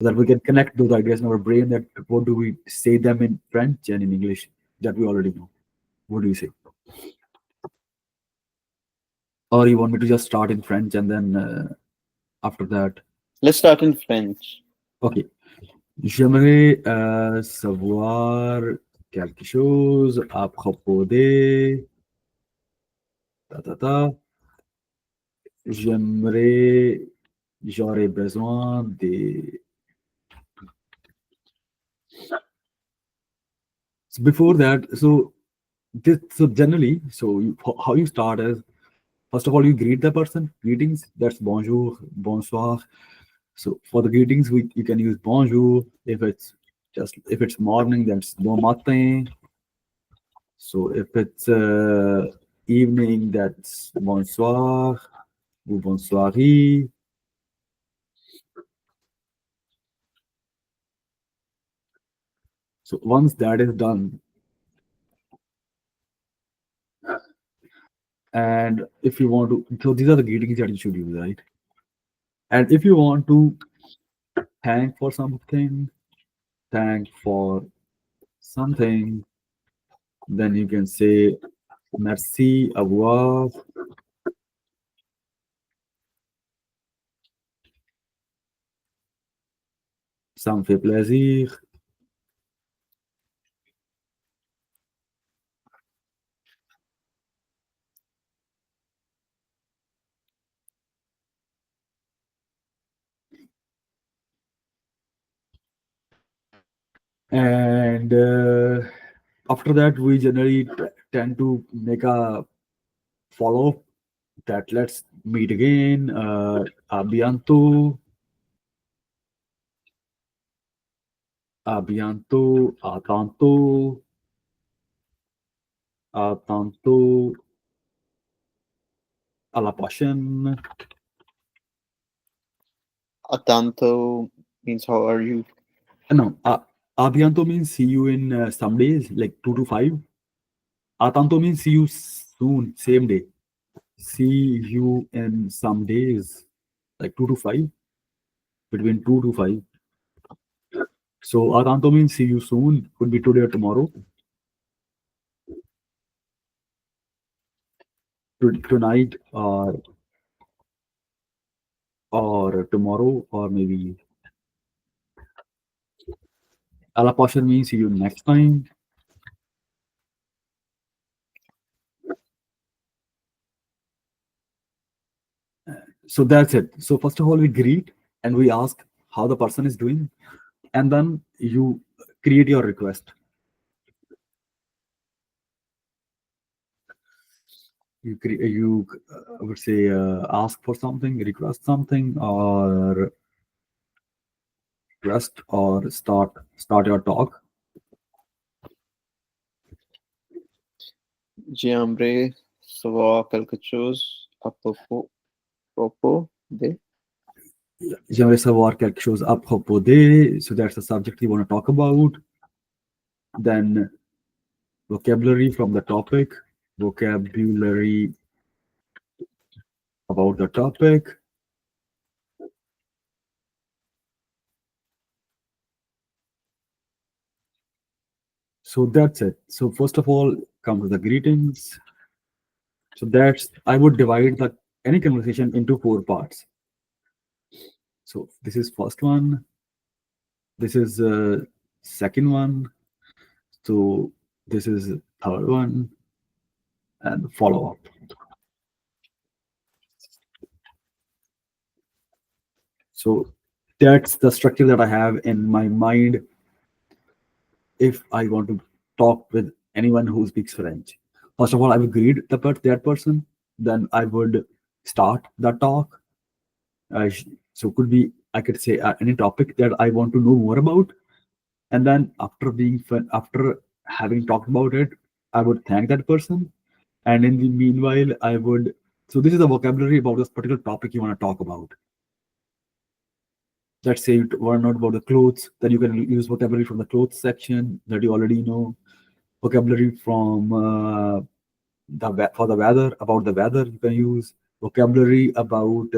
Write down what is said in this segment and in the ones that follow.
so that we can connect those ideas in our brain. That what do we say them in French and in English that we already know. What do you say? Or you want me to just start in French and then after that? Let's start in French. Ok. J'aimerais savoir quelque chose à propos des... J'aimerais... J'aurais besoin des... So before that, so generally, how you start is, first of all, you greet the person. Greetings, that's bonjour, bonsoir. So for the greetings, you can use bonjour. If it's morning, that's bon matin. So if it's evening, that's bonsoir ou bonsoirie. So once that is done, and if you want to, so these are the greetings that you should use, right? And if you want to thank for something, then you can say merci, au revoir. Ça me fait plaisir. And after that, we generally tend to make a follow that let's meet again. A bientôt. À bientôt. À tantôt. À tantôt. À la prochaine. A tanto means how are you? No, a bientôt means see you in some days, like 2 to 5. A tanto means see you soon, same day. See you in some days, like 2 to 5, between 2 to 5. So a tanto means see you soon, could be today or tomorrow. Tonight or tomorrow, or maybe a la prochaine means see you next time. So that's it. So first of all, we greet and we ask how the person is doing, and then you create your request. You would say ask for something, request something, or request or start your talk. J'aimerais savoir quelque chose à propos de. J'aimerais savoir quelque chose à propos de. So that's the subject you want to talk about. Then vocabulary from the topic. Vocabulary about the topic. So that's it. So first of all, come to the greetings. So I would divide any conversation into 4 parts. So this is first one. This is second one. So this is third one, and follow up. So that's the structure that I have in my mind if I want to talk with anyone who speaks French. First of all, I would greet that person. Then I would start the talk. So I could say any topic that I want to know more about. And then after having talked about it, I would thank that person. And in the meanwhile, so this is the vocabulary about this particular topic you want to talk about. Let's say you learn out about the clothes, then you can use vocabulary from the clothes section that you already know. Vocabulary from for the weather, about the weather, you can use vocabulary about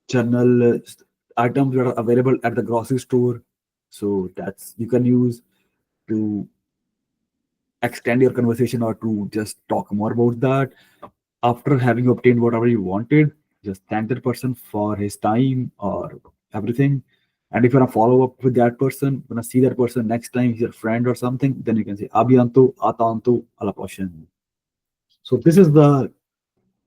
general items that are available at the grocery store. So that's you can use to extend your conversation or to just talk more about that. After having obtained whatever you wanted, just thank that person for his time or everything. And if you want to follow up with that person, when I see that person next time, he's your friend or something, then you can say Abhiyanto, Atanto, Alapashan. So this is the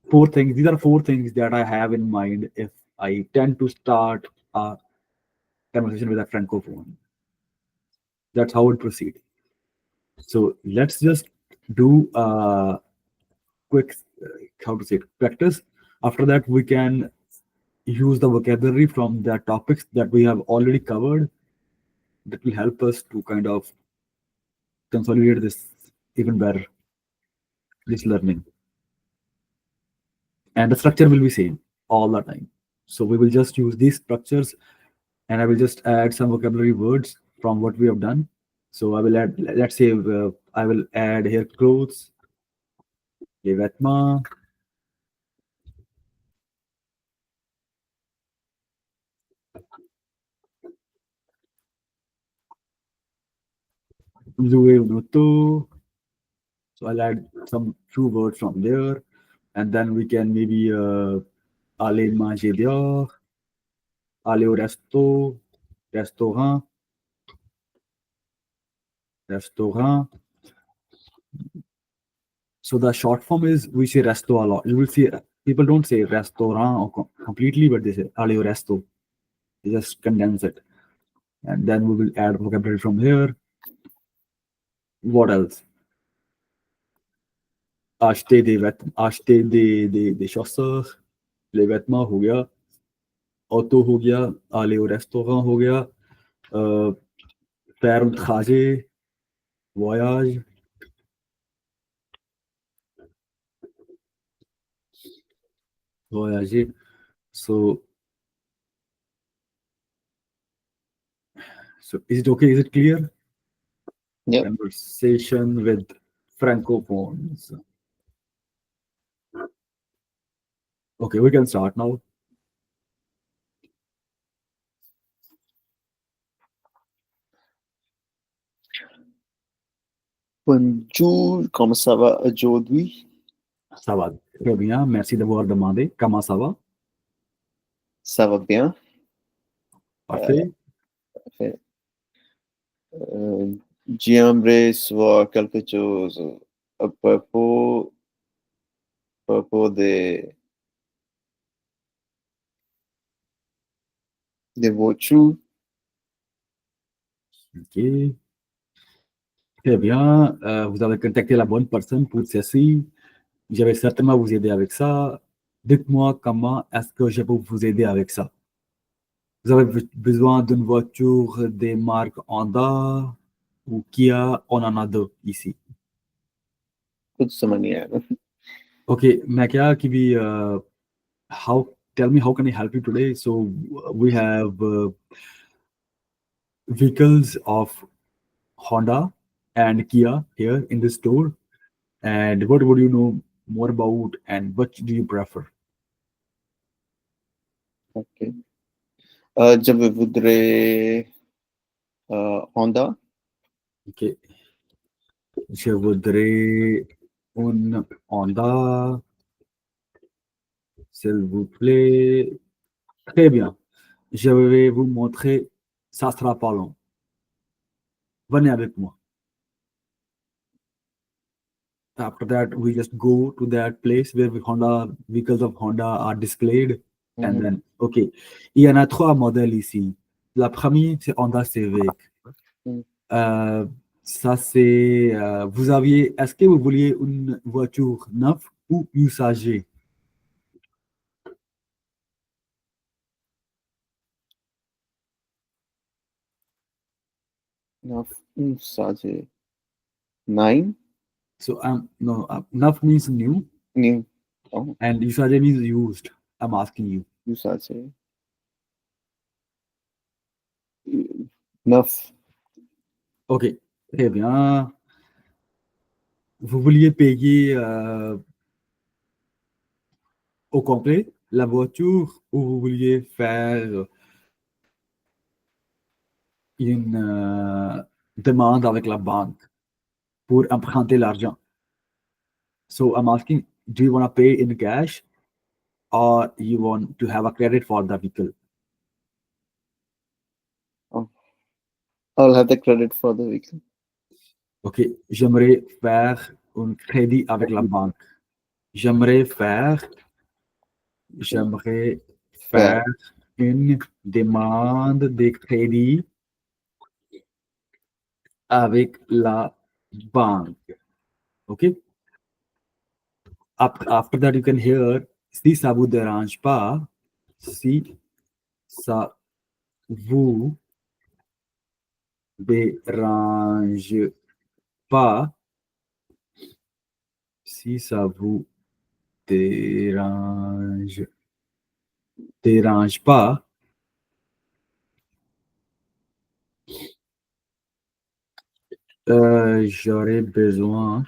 four things. These are four things that I have in mind if I tend to start a conversation with a francophone. That's how it proceed. So let's just do a quick, how to say it, practice. After that, we can use the vocabulary from the topics that we have already covered. That will help us to kind of consolidate this even better, this learning. And the structure will be same all the time. So we will just use these structures, and I will just add some vocabulary words from what we have done. So I will add, let's say, I will add here clothes, les vêtements, louer une auto. So I'll add some few words from there, and then we can maybe aller manger dehors, aller au resto, restaurant, restaurant. So the short form is we say resto a lot. You will see people don't say restaurant or completely, but they say aller au resto. They just condense it, and then we will add vocabulary from here. What else? Acheter des chaussures, les vêtements हो गया, auto हो गया, aller au restaurant हो गया, faire un trajet, voyage, voyager. So is it okay? Is it clear? Yep. Conversation with francophones. Okay, we can start now. Bonjour, comment ça va aujourd'hui? Ça va très bien. Merci d'avoir demandé. Comment ça va? Ça va bien. Parfait. Parfait. J'aimerais savoir quelque chose à propos des voitures. Ok. Très bien. Vous avez contacté la bonne personne pour ceci. Je vais certainement vous aider avec ça. Dites-moi comment est-ce que je peux vous aider avec ça. Vous avez besoin d'une voiture des marques Honda ou Kia? On en a deux ici. De cette manière. Ok, मैं क्या कि भी tell me how can I help you today? So we have vehicles of Honda and Kia here in the store. And what would you know more about and what do you prefer? Ok. Je voudrais Honda. Ok. Je voudrais une Honda, s'il vous plaît. Très bien. Je vais vous montrer. Ça sera pas long. Venez avec moi. After that, we just go to that place where vehicles of Honda are displayed. And then, OK. Il y en a trois modèles ici. La première, c'est Honda Civic. Ça, c'est. Est-ce que vous vouliez une voiture neuve ou usagée? Usagée. Nine? So, no, neuf means new. New. Oh, And usagée means used. I'm asking you. usagée. Neuf. OK. Très bien. Vous vouliez payer au complet la voiture ou vous vouliez faire une demande avec la banque pour emprunter l'argent. So I'm asking, do you want to pay in cash or you want to have a credit for the vehicle? Oh, I'll have the credit for the vehicle. Ok, j'aimerais faire un crédit avec la banque. J'aimerais faire Fair. une demande de crédit avec la banque. Okay. After that, you can hear si ça vous dérange pas, si ça vous dérange pas, si ça vous dérange pas, j'aurais besoin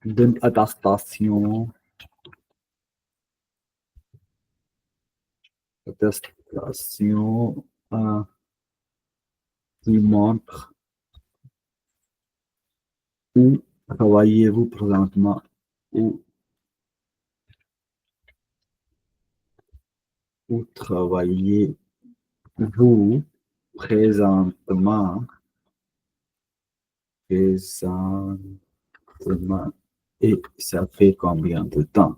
d'une attestation qui montre où travaillez-vous présentement, où travaillez-vous présentement, et ça fait combien de temps?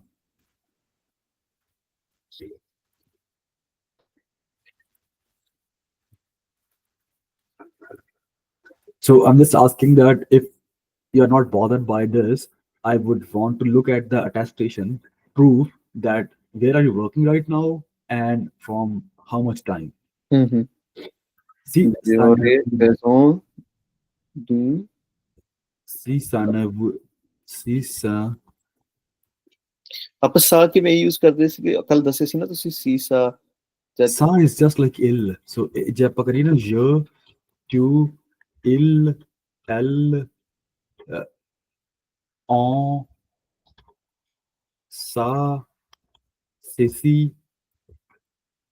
So I'm just asking that if you're not bothered by this, I would want to look at the attestation proof that where are you working right now and from how much time. Mhm. Si ça J'aurais ne, besoin d'une. si ça ne vous, si ça, ਆਪਾਂ ਸਾ ਕਿਵੇਂ use ਕਰਦੇ ਸੀਗੇ ਕੱਲ ਦੱਸੇ ਸੀ ਨਾ ਤੁਸੀਂ ਸੀਸਾ ça is just like il. So ਜੇ ਆਪਾਂ ਕਰੀਏ ਨਾ je, tu, il, elle, on, ça, ceci,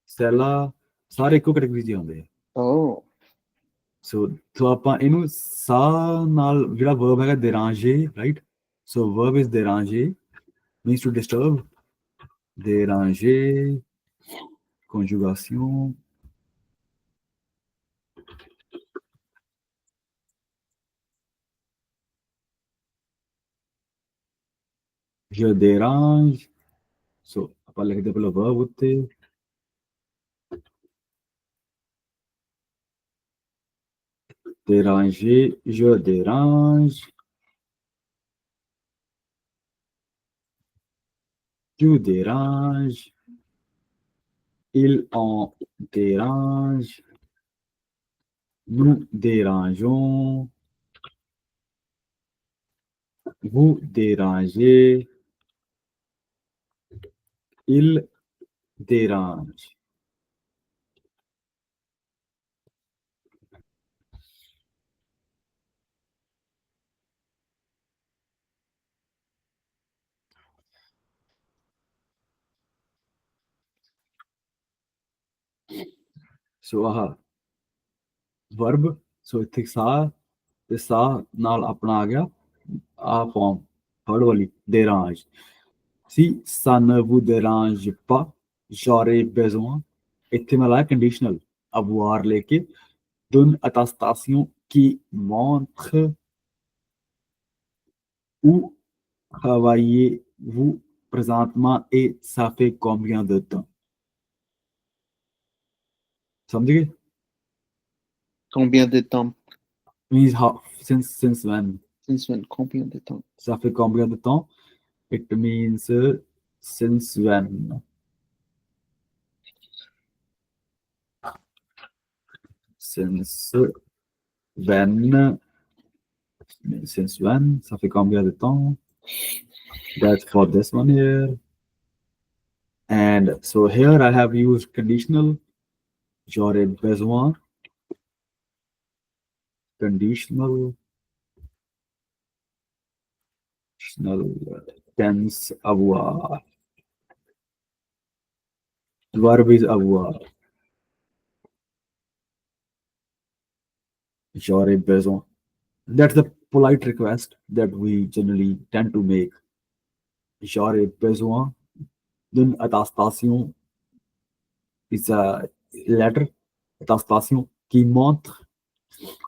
cela, ਸਾਰੇ ਇੱਕੋ ਕੈਟਾਗਰੀ ਚ ਆਉਂਦੇ ਆ। Oh. So ਆਪਾਂ ਇਹਨੂੰ ਸਾ ਨਾਲ ਜਿਹੜਾ verb ਹੈਗਾ déranger, right? So verb is déranger, means to disturb. Déranger, conjugation. Je dérange. So ਆਪਾਂ ਲਿਖਦੇ ਪਹਿਲਾਂ verb ਉੱਤੇ। Déranger, je dérange. Tu déranges. Il en dérange. Nous dérangeons. Vous dérangez. Il dérange. So verb, so ਇੱਥੇ ਸਾ ਤੇ ਸਾ ਨਾਲ ਆਪਣਾ ਆ ਗਿਆ ਆ ਫਾਰਮ ਥਰਡ ਵਾਲੀ dérange. Si ça ne vous dérange pas, j'aurais besoin, ਇੱਥੇ ਮੈਂ ਲਾਇਆ conditional, avoir लेके d'une attestation qui montre où travaillez-vous présentement et ça fait combien de temps. समझ गए? Combien de temps? Means how, since when. Since when? Combien de temps? Ça fait combien de temps? It means since when. Since when. Since when? Ça fait combien de temps? That's for this one here. And so here I have used conditional. J'aurais besoin. Conditional tense avoir. Verb is avoir. J'aurais besoin. That's the polite request that we generally tend to make. J'aurais besoin d'une attestation. It's a letter, attestation qui montre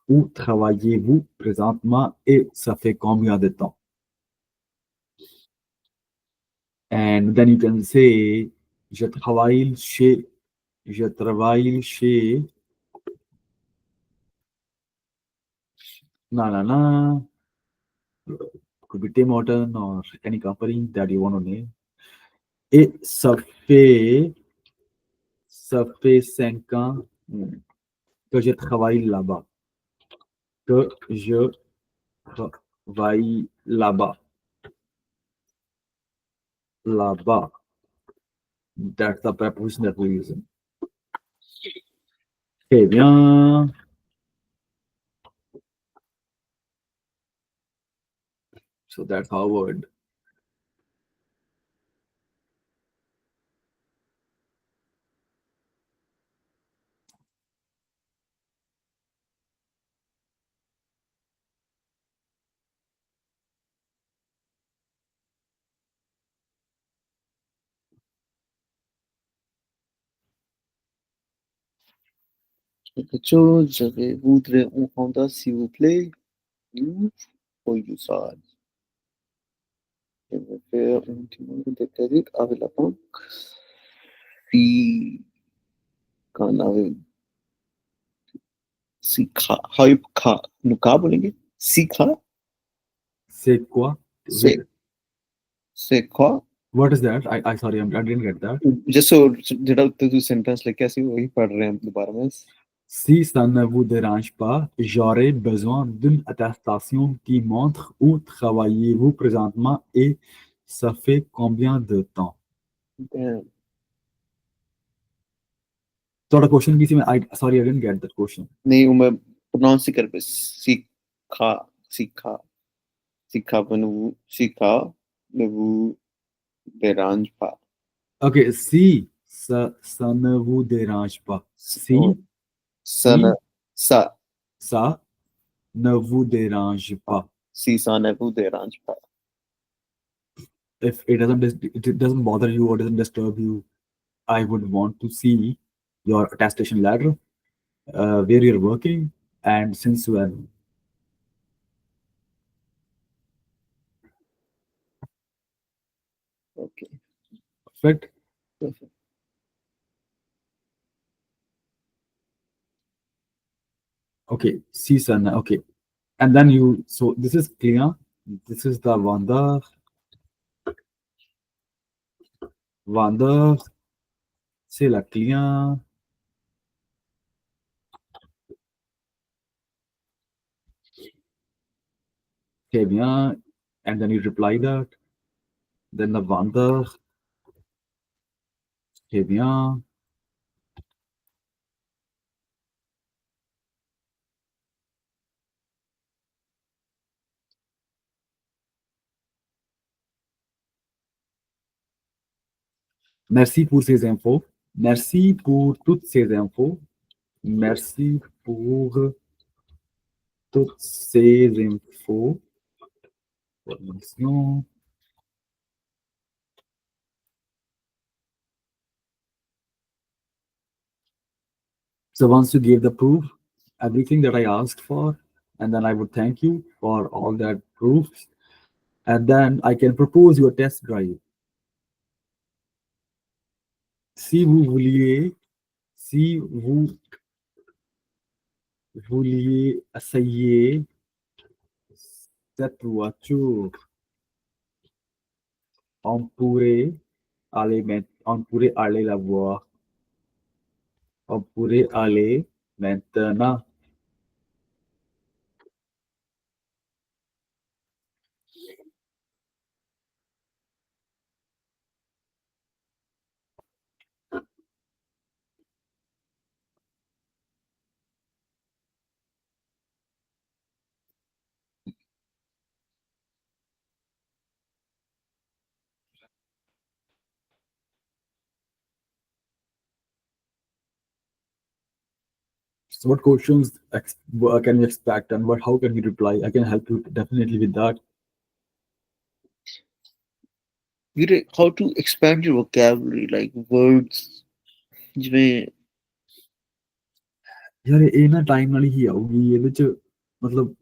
où travaillez-vous présentement et ça fait combien de temps. And then you can say, je travaille chez, je travaille chez, na na na, could be Tim Horton or any company that you want to name. Et ça fait 5 ans que je travaille là-bas. Que je travaille là-bas. Là-bas. That's the preposition that we're using. Okay, bien. So that's our word. Quelque chose, je voudrais un Honda, s'il vous plaît. Ou pour usage. Je vais faire un petit moment de crédit avec la banque. Puis, quand on avait सीखा, नुका बोलेंगे सीखा C'est quoi? से से quoi What is that? I sorry, I didn't get that. जैसे जेड़ा तू sentence लेके ऐसे वही पढ़ रहे हैं दोबारा में Si ça ne vous dérange pas, j'aurais besoin d'une attestation qui montre où travaillez-vous présentement et ça fait combien de temps. So the question is, sorry, I didn't get that question. नहीं मैं pronounce ही कर पे सीखा सीखा सीखा बनू सीखा ne vous dérange pas. Okay, si ça ne vous dérange pas. Si, ça ne ça ça ne vous dérange pas. si ça ne vous dérange pas. If it doesn't bother you or doesn't disturb you, I would want to see your attestation letter, where you're working, and since when. Okay. Perfect. Perfect. Okay, season. Okay, and then you. So this is clear. This is the wander. Wander. C'est la client. Okay, bien. And then you reply that. Then the wander. Okay, bien. Merci pour ces infos. Merci pour toutes ces infos. Merci pour toutes ces infos. Formation. So once you gave the proof, everything that I asked for, and then I would thank you for all that proofs, and then I can propose your test drive. Si vous vouliez essayer cette voiture, on pourrait aller la voir. On pourrait aller maintenant. So what questions can you expect, and what how can you reply? I can help you definitely with that. How to expand your vocabulary, like words. ਜਿਵੇਂ यार ये ना time ਨਾਲ ਹੀ ਆਊਗੀ ਇਹਦੇ ਚ ਮਤਲਬ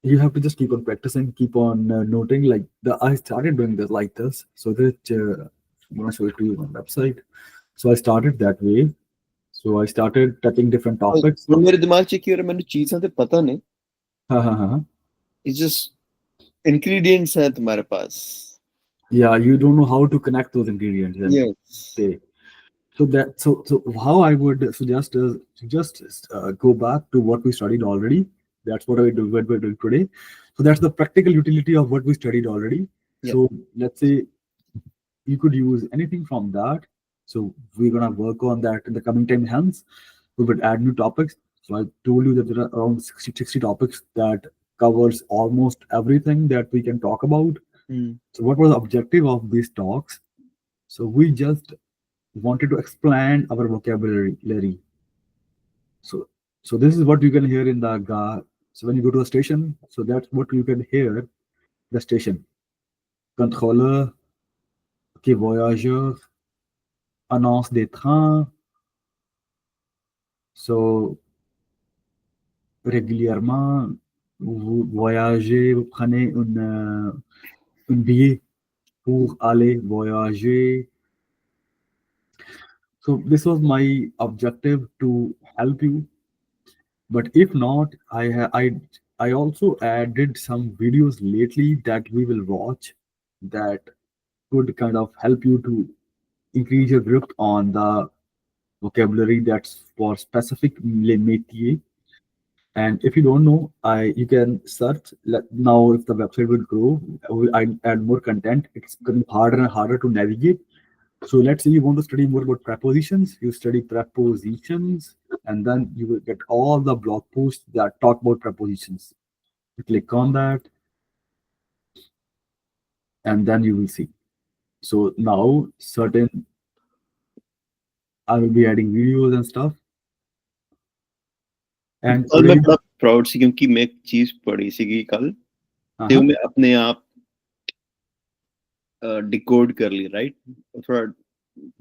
you have to just keep on practicing, keep on noting. Like I started doing this like this, so that I'm gonna show it to you on website. So I started that way. So I started touching different topics. ਹੁਣ ਮੇਰੇ ਦਿਮਾਗ 'ਚ ਕੀ ਹੋ ਰਿਹਾ, ਮੈਨੂੰ ਚੀਜ਼ਾਂ ਤੇ ਪਤਾ ਨੇ, हाँ हाँ हाँ. it's just ingredients है तुम्हारे पास. Yeah, you don't know how to connect those ingredients. And Yes. so how I would suggest is to just go back to what we studied already. That's what what we're doing today. So that's the practical utility of what we studied already. Yeah. So let's say you could use anything from that. So we're gonna work on that in the coming 10 hands. We would add new topics. So I told you that there are around 60 topics that covers almost everything that we can talk about. So what was the objective of these talks? So we just wanted to expand our vocabulary. So this is what you can hear in the so when you go to the station, so that's what you can hear the station. Contrôleur, quai voyageur, annonce des trains. So régulièrement, vous voyagez, vous prenez une billet pour aller voyager. So this was my objective to help you. But if not, I also added some videos lately that we will watch that could kind of help you to increase your grip on the vocabulary that's for specific métier. And if you don't know, you can search. Now, if the website will grow, I add more content. It's getting harder and harder to navigate. So let's say you want to study more about prepositions. You study prepositions, and then you will get all the blog posts that talk about prepositions. You click on that, and then you will see. So now I will be adding videos and stuff. And ਕੱਲ ਮੈਂ ਬੜਾ proud ਸੀ ਕਿਉਂਕਿ ਮੈਂ ਇੱਕ ਚੀਜ਼ ਪੜ੍ਹੀ ਸੀਗੀ ਕੱਲ ਤੇ ਉਹ ਮੈਂ ਆਪਣੇ ਆਪ ਡਿਕੋਡ ਕਰ ਲਈ, ਰਾਈਟ? ਥੋੜਾ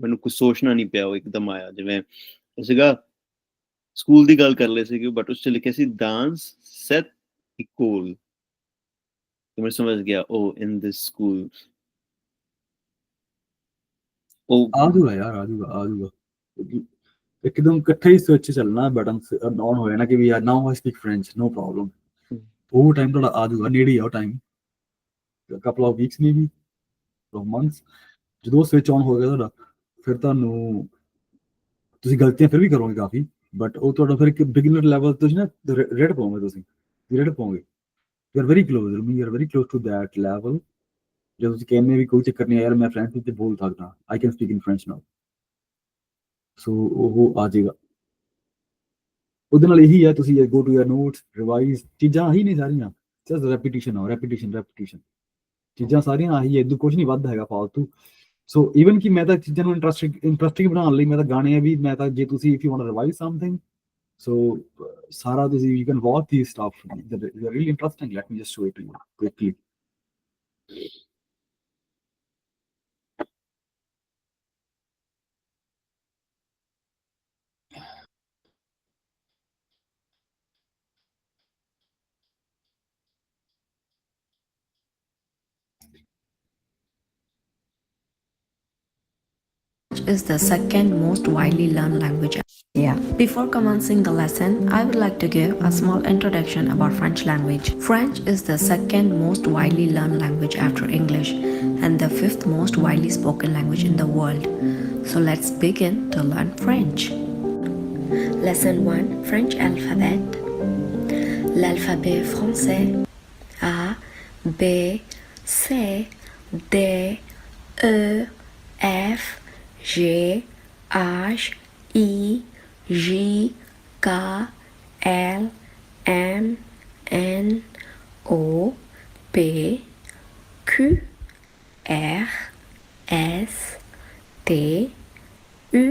ਮੈਨੂੰ ਕੁਝ ਸੋਚਣਾ ਨਹੀਂ ਪਿਆ, ਉਹ ਇੱਕਦਮ ਆਇਆ। ਜਿਵੇਂ ਸੀਗਾ ਸਕੂਲ ਦੀ ਗੱਲ ਕਰ ਲਈ ਸੀਗੀ, ਬਟ ਉਸ 'ਚ ਲਿਖਿਆ ਸੀ ਡਾਂਸ ਸੈਟ ਇਕੋਲ, ਤੇ ਮੈਂ ਸਮਝ ਗਿਆ ਉਹ ਇਨ ਦਿਸ ਸਕੂਲ। ਉਹ ਆ ਜਾਊਗਾ ਯਾਰ, ਆ ਜਾਊਗਾ ਇੱਕਦਮ ਇਕੱਠੇ ਹੀ ਸਵਿਚ ਚੱਲਣਾ, ਬਟਨ ਔਨ ਹੋ ਜਾਣਾ ਕਿ ਵੀ ਯਾਰ now I speak French, no problem. ਉਹ ਟਾਈਮ ਤੁਹਾਡਾ ਆ ਜਾਊਗਾ, ਨੇੜੇ ਆ ਉਹ time, couple of weeks maybe months. ਜਦੋਂ ਸਵਿਚ ਔਨ ਹੋ ਗਿਆ ਤੁਹਾਡਾ, ਫਿਰ ਤੁਹਾਨੂੰ ਤੁਸੀਂ ਗਲਤੀਆਂ ਫਿਰ ਵੀ ਕਰੋਗੇ ਕਾਫੀ, ਬਟ ਉਹ ਤੁਹਾਡਾ ਫਿਰ ਇੱਕ ਬਿਗਨਰ ਲੈਵਲ ਤੁਸੀਂ ਨਾ ਰੇਡ ਪਾਓਗੇ, ਤੁਸੀਂ ਰੇਡ ਪਾਓਗੇ। You are very close, you are very close to that level. ਜਦੋਂ ਤੁਸੀਂ ਕਹਿੰਦੇ ਵੀ ਕੋਈ ਚੱਕਰ ਨਹੀਂ ਯਾਰ, ਮੈਂ ਫ੍ਰੈਂਚ ਵਿੱਚ ਬੋਲ ਸਕਦਾ, I can speak in French now. So ਉਹ ਆ ਜਾਏਗਾ। ਉਹਦੇ ਨਾਲ ਇਹੀ ਹੈ, ਤੁਸੀਂ go to your notes, revise, ਚੀਜ਼ਾਂ ਆਹੀ ਨੇ ਸਾਰੀਆਂ, ਜਸਟ ਰੈਪੀਟੀਸ਼ਨ ਹੋ, ਰੈਪੀਟੀਸ਼ਨ। ਚੀਜ਼ਾਂ ਸਾਰੀਆਂ ਆਹੀ ਹੈ, ਇਦੋਂ ਕੁਝ ਨਹੀਂ ਵੱਧ ਹੈਗਾ ਫਾਲਤੂ। ਸੋ ਈਵਨ ਕਿ ਮੈਂ ਤਾਂ ਚੀਜ਼ਾਂ ਨੂੰ ਇੰਟਰਸਟਿੰਗ ਬਣਾਉਣ ਲਈ ਮੈਂ ਤਾਂ ਗਾਣੇ ਆ ਵੀ, ਮੈਂ ਤਾਂ ਜੇ ਤੁਸੀਂ if you want to revise something, so ਸਾਰਾ ਤੁਸੀਂ you can watch these stuff, they are really interesting. Let me just show it to you quickly. Is the second most widely learned language. Yeah. Before commencing the lesson, I would like to give a small introduction about French language. French is the second most widely learned language after English and the fifth most widely spoken language in the world. So let's begin to learn French. Lesson 1, French alphabet. L'alphabet français. A, B, C, D, E, F, G, H, I, J, K, L, M, N, O, P, Q, R, S, T, U,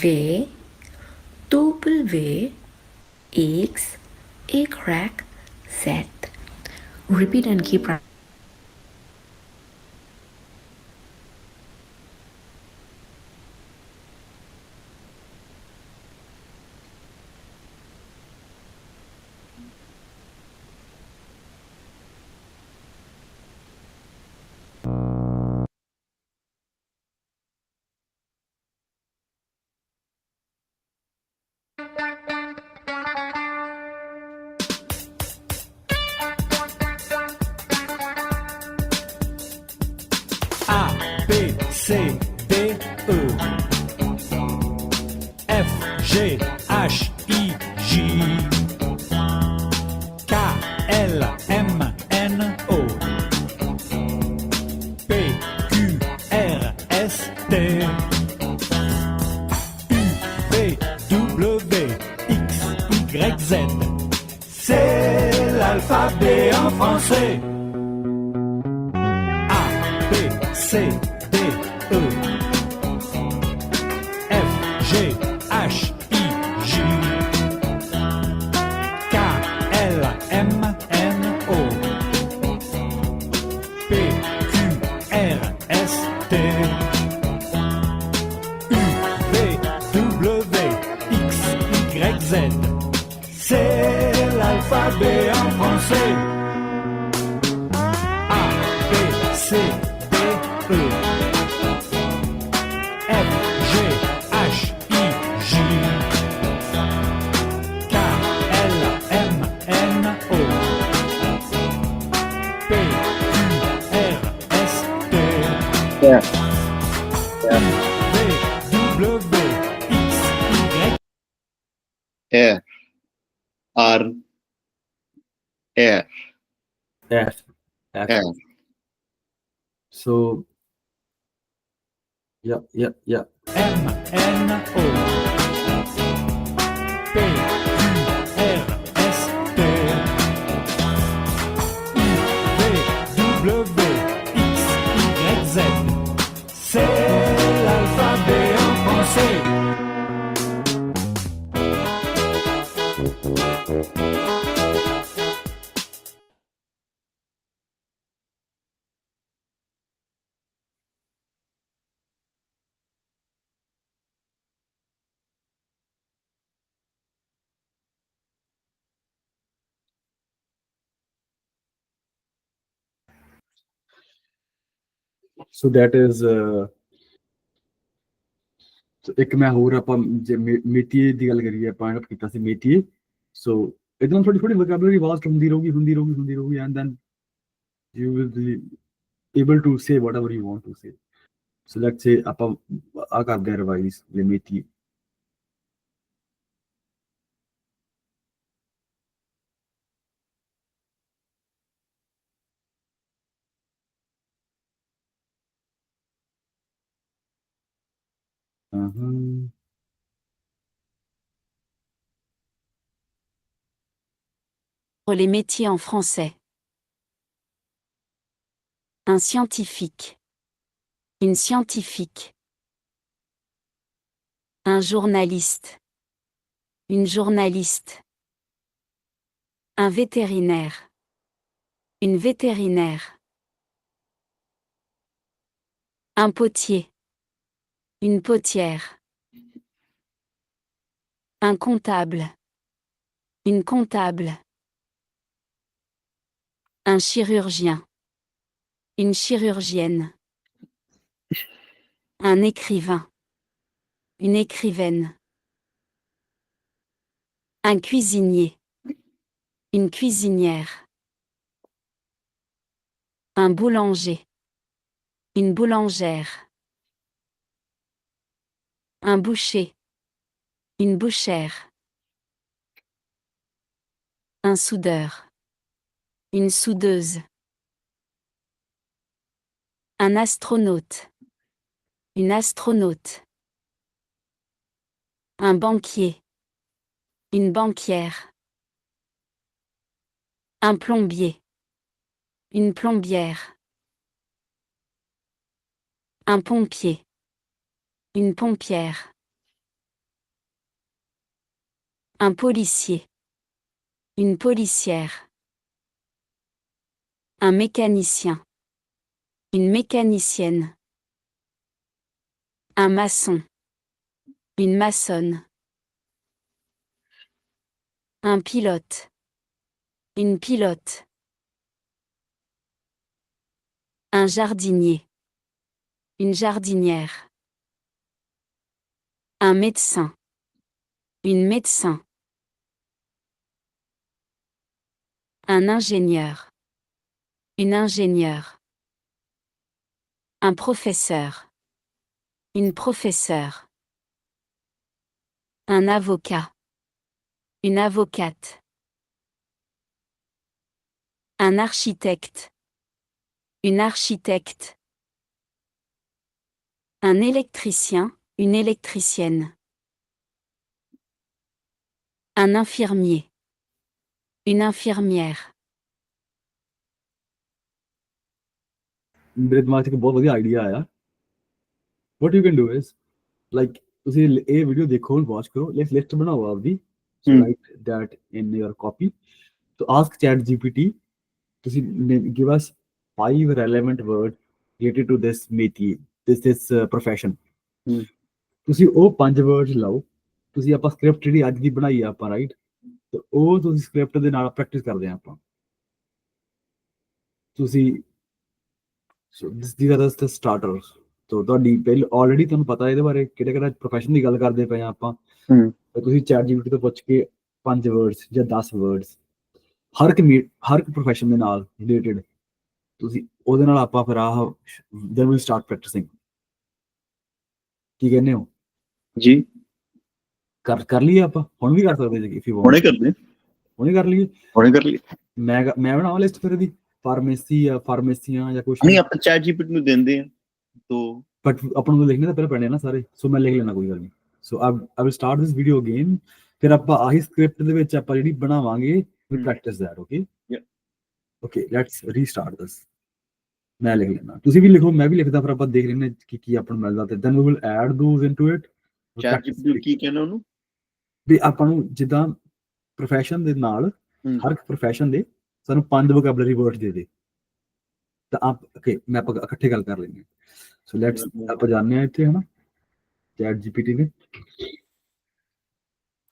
V, W, X, Y, Z. Repeat and keep practicing. A, B, C, D, E. F, G, H, I, J. K, L, M, N, O. P, Q, R, S, T. U, V, W, X, Y, Z. C'est l'alphabet en français. C, D, E. F, G, H, I, J. K, L, M, N, O. P, Q, R, S, T. U, V, W, X, Y, Z. C'est l'alphabet en français. A, B, C, E. F, G, H, I, J. K, L, M, N, O. P, Q, R, S, T. Yeah. U, V, W, X, Y. Air. R. Air. F. Air. So, yeah. M, N, O. P, Q, R, S, T. U, V, W, X, Y, Z. C'est l'alphabet en français. So that is ਇੱਕ ਮੈਂ ਹੋਰ ਆਪਾਂ ਜੇ ਮੇਟੀਏ ਦੀ ਗੱਲ ਕਰੀਏ point out ਕੀਤਾ ਸੀ ਮੇਟੀਏ ਸੋ ਇਹਦੇ ਨਾਲ ਥੋੜੀ ਵੋਕੈਬਲਰੀ ਵਾਸਟ ਹੁੰਦੀ ਰਹੂਗੀ and then you will be able to say whatever you want to say so let's say ਆਪਾਂ ਆ ਕਰਦੇ ਹਾਂ ਰਿਵਾਈਜ਼ ਜੇ ਮੇਟੀਏ Les métiers en français. Un scientifique. Une scientifique. Un journaliste. Une journaliste. Un vétérinaire. Une vétérinaire. Un potier. Une potière. Un comptable. Une comptable. Un chirurgien. Une chirurgienne. Un écrivain. Une écrivaine. Un cuisinier. Une cuisinière. Un boulanger. Une boulangère. Un boucher. Une bouchère. Un soudeur. Une soudeuse. Un astronaute. Une astronaute. Un banquier. Une banquière. Un plombier. Une plombière. Un pompier. Une pompière. Un policier. Une policière. Un mécanicien. Une mécanicienne. Un maçon. Une maçonne. Un pilote. Une pilote. Un jardinier. Une jardinière. Un médecin. Une médecin. Un ingénieur. Une ingénieure. Un professeur. Une professeure. Un avocat. Une avocate. Un architecte. Une architecte. Un électricien. Une électricienne. Un infirmier. Une infirmière. ਮੇਰੇ ਦਿਮਾਗ 'ਚ ਇੱਕ ਬਹੁਤ ਵਧੀਆ idea ਆਇਆ। What you can do is like ਤੁਸੀਂ ਇਹ video ਦੇਖੋ, ਵਾਚ ਕਰੋ, ਲਿਸਟ ਬਣਾਓ ਆਪਦੀ, so write that in your copy. So ask ChatGPT, ਤੁਸੀਂ give us 5 relevant words related to this métier, this profession. ਤੁਸੀਂ ਉਹ 5 words ਲਾਓ, ਤੁਸੀਂ ਆਪਾਂ ਸਕ੍ਰਿਪਟ ਜਿਹੜੀ ਅੱਜ ਦੀ ਬਣਾਈ ਆ ਆਪਾਂ, ਰਾਈਟ, ਤੇ ਉਹ ਤੁਸੀਂ ਸਕ੍ਰਿਪਟ ਦੇ ਨਾਲ ਪ੍ਰੈਕਟਿਸ ਕਰਦੇ ਆ ਆਪਾਂ। ਤੁਸੀਂ these are the starters. So ਤੁਹਾਡੀ ਪਹਿਲ ਆਲਰੇਡੀ ਤੁਹਾਨੂੰ ਪਤਾ ਇਹਦੇ ਬਾਰੇ ਕਿਹੜਾ ਪ੍ਰੋਫੈਸ਼ਨ ਦੀ ਗੱਲ ਕਰਦੇ ਪਏ ਆ ਆਪਾਂ, ਤੇ ਤੁਸੀਂ ਚੈਟ ਜੀਪੀਟੀ ਤੋਂ ਪੁੱਛ ਕੇ 5 words ਜਾਂ 10 words ਹਰ ਇੱਕ ਪ੍ਰੋਫੈਸ਼ਨ ਦੇ ਨਾਲ ਰਿਲੇਟਡ ਤੁਸੀਂ ਉਹਦੇ ਨਾਲ ਆਪਾਂ ਫਿਰ ਆਹ then we'll start practicing. ਕੀ ਕਹਿੰਦੇ ਹੋ ਜੀ? ਕਰ ਲਈਏ ਆਪਾਂ, ਹੁਣ ਵੀ ਕਰ ਸਕਦੇ ਜੀ if you want. ਹੁਣੇ ਕਰਦੇ, ਹੁਣੇ ਕਰ ਲਈਏ, ਹੁਣੇ ਕਰ ਲਈ। ਮੈਂ ਬਣਾਵਾਂ ਲਿਸਟ ਫਿਰ ਇਹਦੀ, ਫਾਰਮੇਸੀਆਂ ਜਾਂ ਕੁਛ ਨਹੀਂ, ਆਪਾਂ ਚੈਟ ਜੀਪੀਟੀ ਨੂੰ ਦਿੰਦੇ ਆ ਤੋ, ਬਟ ਆਪਾਂ ਨੂੰ ਲਿਖਣੇ ਤਾਂ ਪਹਿਲਾਂ ਪੈਣੇ ਨਾ ਸਾਰੇ, ਸੋ ਮੈਂ ਲਿਖ ਲੈਣਾ, ਕੋਈ ਗੱਲ ਨਹੀਂ। So I will start this video again, ਫਿਰ ਆਪਾਂ ਆਹੀ ਸਕ੍ਰਿਪਟ ਦੇ ਵਿੱਚ ਆਪਾਂ ਜਿਹੜੀ ਬਣਾਵਾਂਗੇ we practise that. Okay let's restart this. ਮੈਂ ਲਿਖ ਲੈਣਾ, ਤੁਸੀਂ ਵੀ ਲਿਖੋ, ਮੈਂ ਵੀ ਲਿਖਦਾ, ਫਿਰ ਆਪਾਂ ਦੇਖ ਲੈਂਦੇ ਕੀ ਆਪਾਂ ਨੂੰ ਮਿਲਦਾ, ਤੇ then we will add those into it. ChatGPT ਕੀ ਕਹਿਣਾ ਉਹਨੂੰ ਵੀ ਆਪਾਂ ਨੂੰ ਜਿੱਦਾਂ ਪ੍ਰੋਫੈਸ਼ਨ ਦੇ ਨਾਲ ਹਰ ਇੱਕ ਪ੍ਰੋਫੈਸ਼ਨ ਦੇ ਸਾਨੂੰ 5 ਵੋਕੈਬਲਰੀ ਵਰਡਸ ਦੇ ਦੇ, ਤਾਂ ਓਕੇ ਮੈਂ ਆਪਾਂ ਇਕੱਠੇ ਗੱਲ ਕਰ ਲੈਂਦੇ ਹਾਂ। ਸੋ ਲੈਟਸ ਆਪਾਂ ਜਾਣਦੇ ਹਾਂ ਇੱਥੇ, ਹਨਾ, ਚੈਟ ਜੀਪੀਟੀ ਦੇ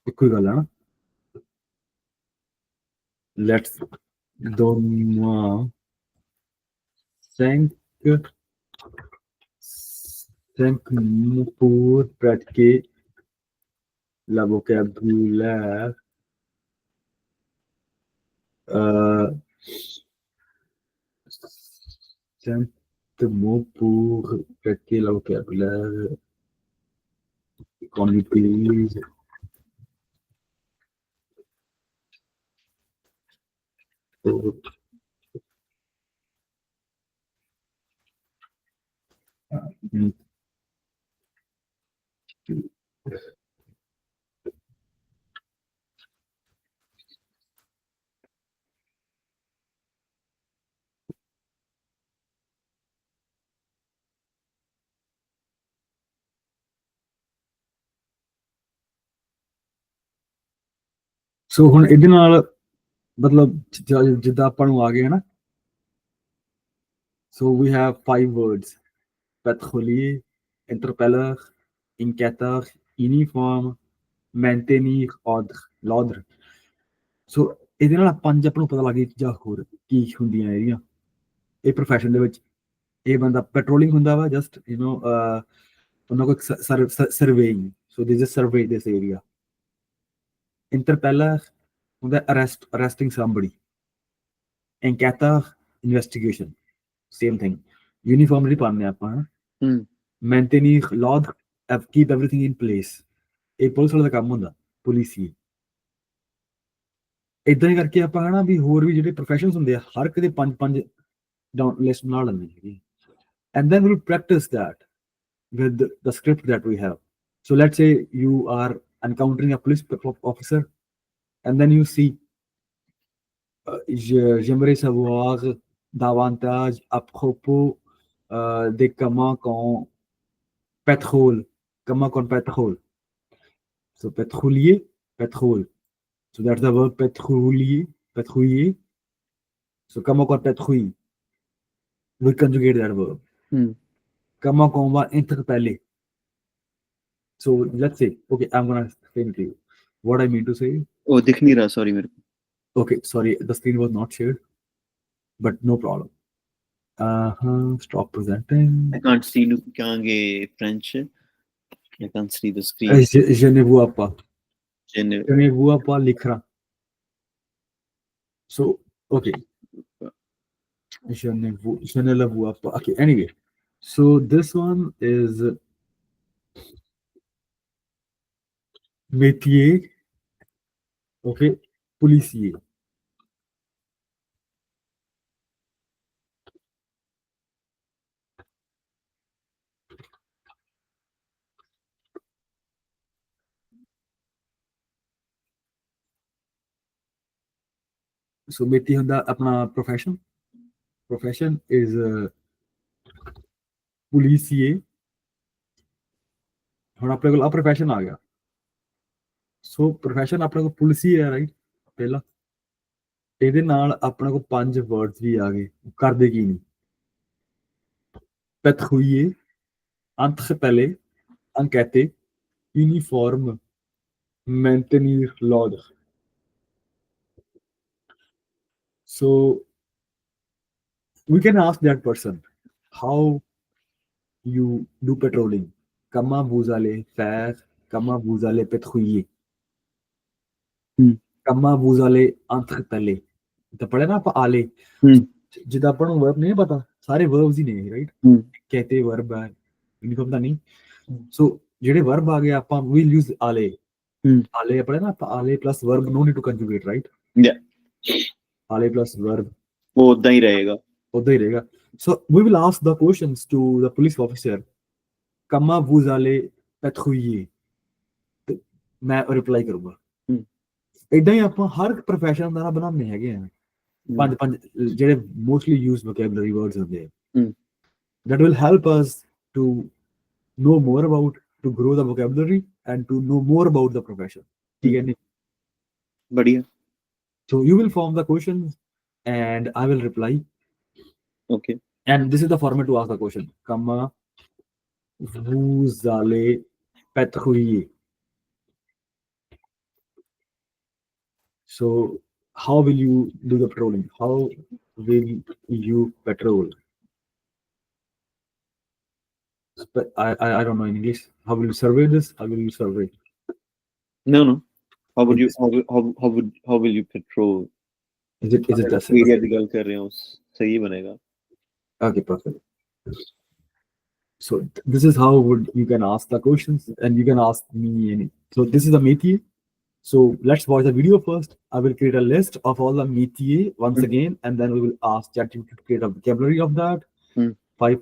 ਇੱਕੋ ਹੀ ਗੱਲ ਹੈ ਨਾ, let's donner 5 mots pour pratiquer la vocabulaire. 5 mots pour pratiquer le vocabulaire qu'on utilise pour ਸੋ ਹੁਣ ਇਹਦੇ ਨਾਲ ਮਤਲਬ ਜਿੱਦਾਂ ਆਪਾਂ ਨੂੰ ਆ ਗਏ ਨਾ, so we have 5 words: pétrolier, interpeller, inquiéteur, uniforme, maintenir l'ordre. ਸੋ ਇਹਦੇ ਨਾਲ 5 ਆਪਾਂ ਨੂੰ ਪਤਾ ਲੱਗ ਗਈ ਚੀਜ਼ਾਂ ਹੋਰ ਕੀ ਹੁੰਦੀਆਂ ਇਹਦੀਆਂ ਇਹ ਪ੍ਰੋਫੈਸ਼ਨ ਦੇ ਵਿੱਚ। ਇਹ ਬੰਦਾ ਪੈਟਰੋਲਿੰਗ ਹੁੰਦਾ ਵਾ, ਜਸਟ ਉਹਨਾਂ ਕੋਲ surveying, so this is survey this area. ਇੰਟਰਪੈਲਰ ਹੁੰਦਾ arresting somebody. Inquiéteur, investigation, same thing. Uniform ਜਿਹੜੀ ਪਾਉਂਦੇ ਆਪਾਂ, maintenir l'ordre, keep everything in place. ਇਹ ਪੁਲਿਸ ਵਾਲੇ ਦਾ ਕੰਮ ਹੁੰਦਾ, ਪੁਲਿਸੀਏ। ਏਦਾਂ ਹੀ ਕਰਕੇ ਆਪਾਂ ਹਨਾ ਵੀ ਹੋਰ ਵੀ ਜਿਹੜੇ ਪ੍ਰੋਫੈਸ਼ਨਸ ਹੁੰਦੇ ਆ ਹਰ ਇੱਕ ਦੇ 5 ਲਿਸਟ ਬਣਾ ਲੈਂਦੇ ਹੈਗੇ, and then we'll practice that with the script that we have. So let's say you are encountering a police officer and then you see j'aimerais savoir davantage à propos de comment qu'on pétrole. So pétrolier, pétrole. So that's the verb patrouiller. Patrouiller. So comment on patrouille? We conjugate that verb. Comment on va interpeller? So let's say, okay, I'm gonna explain to you what I mean to say. ओ दिख नहीं रहा, sorry मेरे को. Okay, sorry, the screen was not shared, but no problem. Stop presenting. I can't see लुकांगे French. I can't see the screen. Je ne vois pas. Je ne Je ne vois pas l'écran. So, okay. Je ne le vois pas. Okay, anyway. So this one is métier. Okay, policier. So métier ਹੁੰਦਾ ਆਪਣਾ profession. Profession is policier. ਹੁਣ ਆਪਣੇ ਕੋਲ ਆ profession ਆ ਗਿਆ. So profession ਆਪਣੇ ਕੋਲ policier ਹੈ, right? ਪਹਿਲਾ ਇਹਦੇ ਨਾਲ ਆਪਣੇ ਕੋਲ 5 words ਵੀ ਆ ਗਏ. ਕਰਦੇ ਕੀ ਨਹੀਂ? Patrouiller, interpeller, enquêter, uniforme, maintenir l'ordre. So we can ask that person how you do patrolling. Comment vous allez faire? Comment vous allez patrouiller? Comment vous allez interpeller? ਤਾਂ ਪੜਿਆ ਨਾ ਆਪਾਂ ਆਲੇ ਜਿੱਦਾਂ ਆਪਾਂ ਨੂੰ ਵਰਬ ਨਹੀਂ ਪਤਾ, ਸਾਰੇ ਵਰਬਸ ਹੀ ਨੇ, ਰਾਈਟ? ਕਹਤੇ ਵਰਬ ਹੈ, ਯੂਨੀਫਾਰਮ ਦਾ ਨਹੀਂ. ਸੋ ਜਿਹੜੇ ਵਰਬ ਆ ਗਏ ਆਪਾਂ ਵਿਲ ਯੂਜ਼ ਆਲੇ. ਆਲੇ ਪੜਿਆ ਨਾ ਆਪਾਂ, ਆਲੇ plus verb, no need to conjugate, right? ਆਲੇ ਪਲੱਸ ਵਰਬ वो उतना ही रहेगा. ਉਦਾਂ ਹੀ ਰਹੇਗਾ. So we will ask the questions to the police officer. Comment vous allez patrouiller? ਮੈਂ ਰਿਪਲਾਈ ਕਰੂੰਗਾ. ਇਦਾਂ ਹੀ ਆਪਾਂ ਹਰ ਪ੍ਰੋਫੈਸ਼ਨ ਦਾ ਬਣਾਉਂਦੇ ਹੈਗੇ ਆ. ਪੰਜ ਜਿਹੜੇ ਮੋਸਟਲੀ ਯੂਜ਼ਡ ਵੋਕੈਬਲਰੀ ਵਰਡਸ ਹੁੰਦੇ ਆ. That will help us to know more about, to grow the vocabulary and to know more about the profession. ठीक है नहीं? बढ़िया. So you will form the questions and I will reply. Okay. And this is the format to ask the question. Comment vous allez patrouiller? So how will you do the patrolling? How will you patrol? But I don't know in English. How will you survey this? How will you survey? No. How would you how will you patrol? Is it the same? area की गल कर रहे हो, सही बनेगा. Okay, perfect. So this is how you can ask the questions, and you can ask me any. So this is the métier. So let's watch the video first. I will create a list of all the métiers once again, and then we will ask ChatGPT to create a vocabulary of that. Five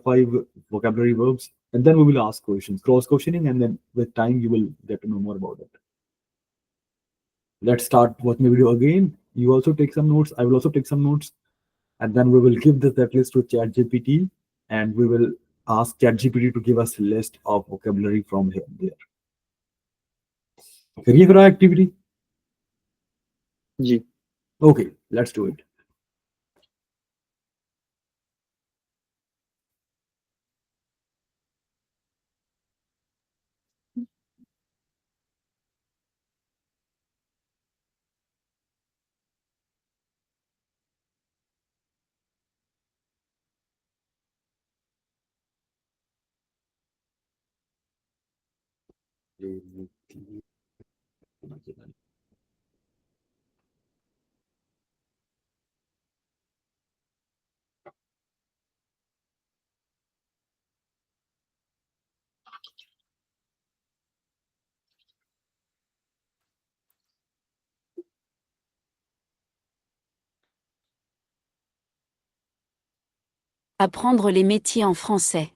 vocabulary verbs, and then we will ask questions, cross questioning, and then with time you will get to know more about it. Let's start watching the video again. You also take some notes. I will also take some notes, and then we will give that list to ChatGPT, and we will ask ChatGPT to give us a list of vocabulary from here and there. करिए फिर activity. Ji. Okay, let's do it. Apprendre les métiers en français.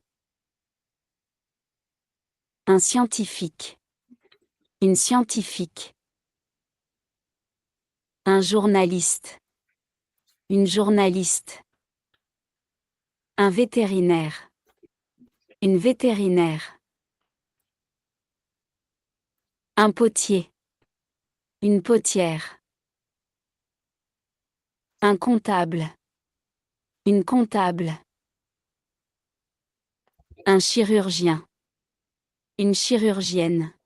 Un scientifique. Une scientifique. Un journaliste. Une journaliste. Un vétérinaire. Une vétérinaire. Un potier. Une potière. Un comptable. Une comptable. Un chirurgien. Une chirurgienne.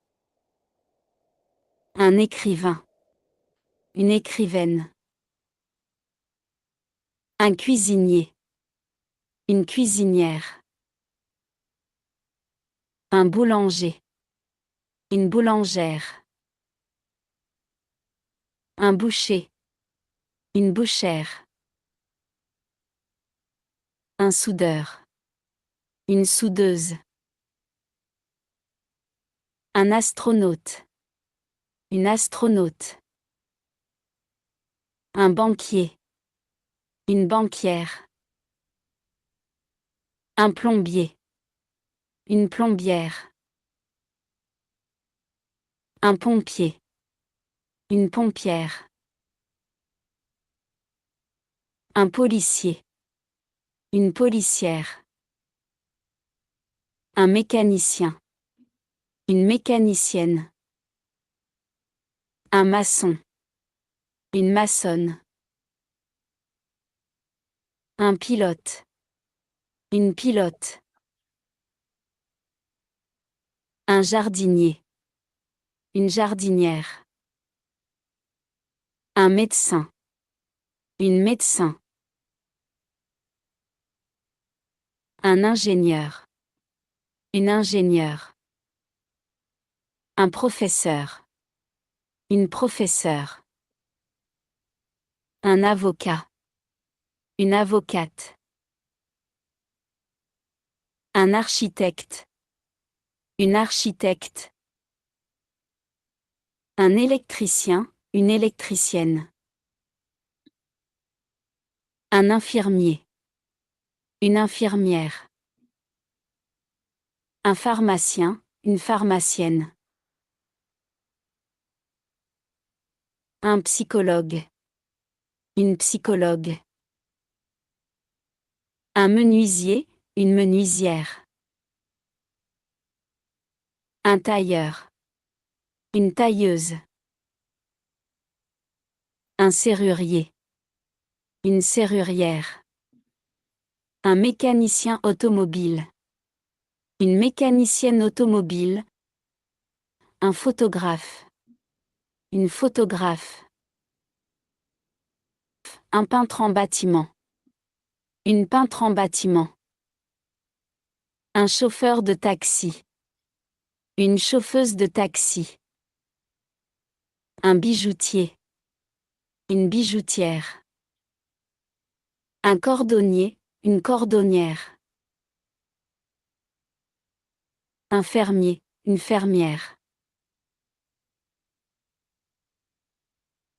Un écrivain. Une écrivaine. Un cuisinier. Une cuisinière. Un boulanger. Une boulangère. Un boucher. Une bouchère. Un soudeur. Une soudeuse. Un astronaute. Une astronaute. Un banquier. Une banquière. Un plombier. Une plombière. Un pompier. Une pompière. Un policier. Une policière. Un mécanicien. Une mécanicienne. Un maçon. Une maçonne. Un pilote. Une pilote. Un jardinier. Une jardinière. Un médecin. Une médecin. Un ingénieur. Une ingénieure. Un professeur. Une professeure. Un avocat. Une avocate. Un architecte. Une architecte. Un électricien. Une électricienne. Un infirmier. Une infirmière. Un pharmacien. Une pharmacienne. Un psychologue. Une psychologue. Un menuisier. Une menuisière. Un tailleur. Une tailleuse. Un serrurier. Une serrurière. Un mécanicien automobile. Une mécanicienne automobile. Un photographe. Une photographe. Un peintre en bâtiment. Une peintre en bâtiment. Un chauffeur de taxi. Une chauffeuse de taxi. Un bijoutier. Une bijoutière. Un cordonnier. Une cordonnière. Un fermier. Une fermière.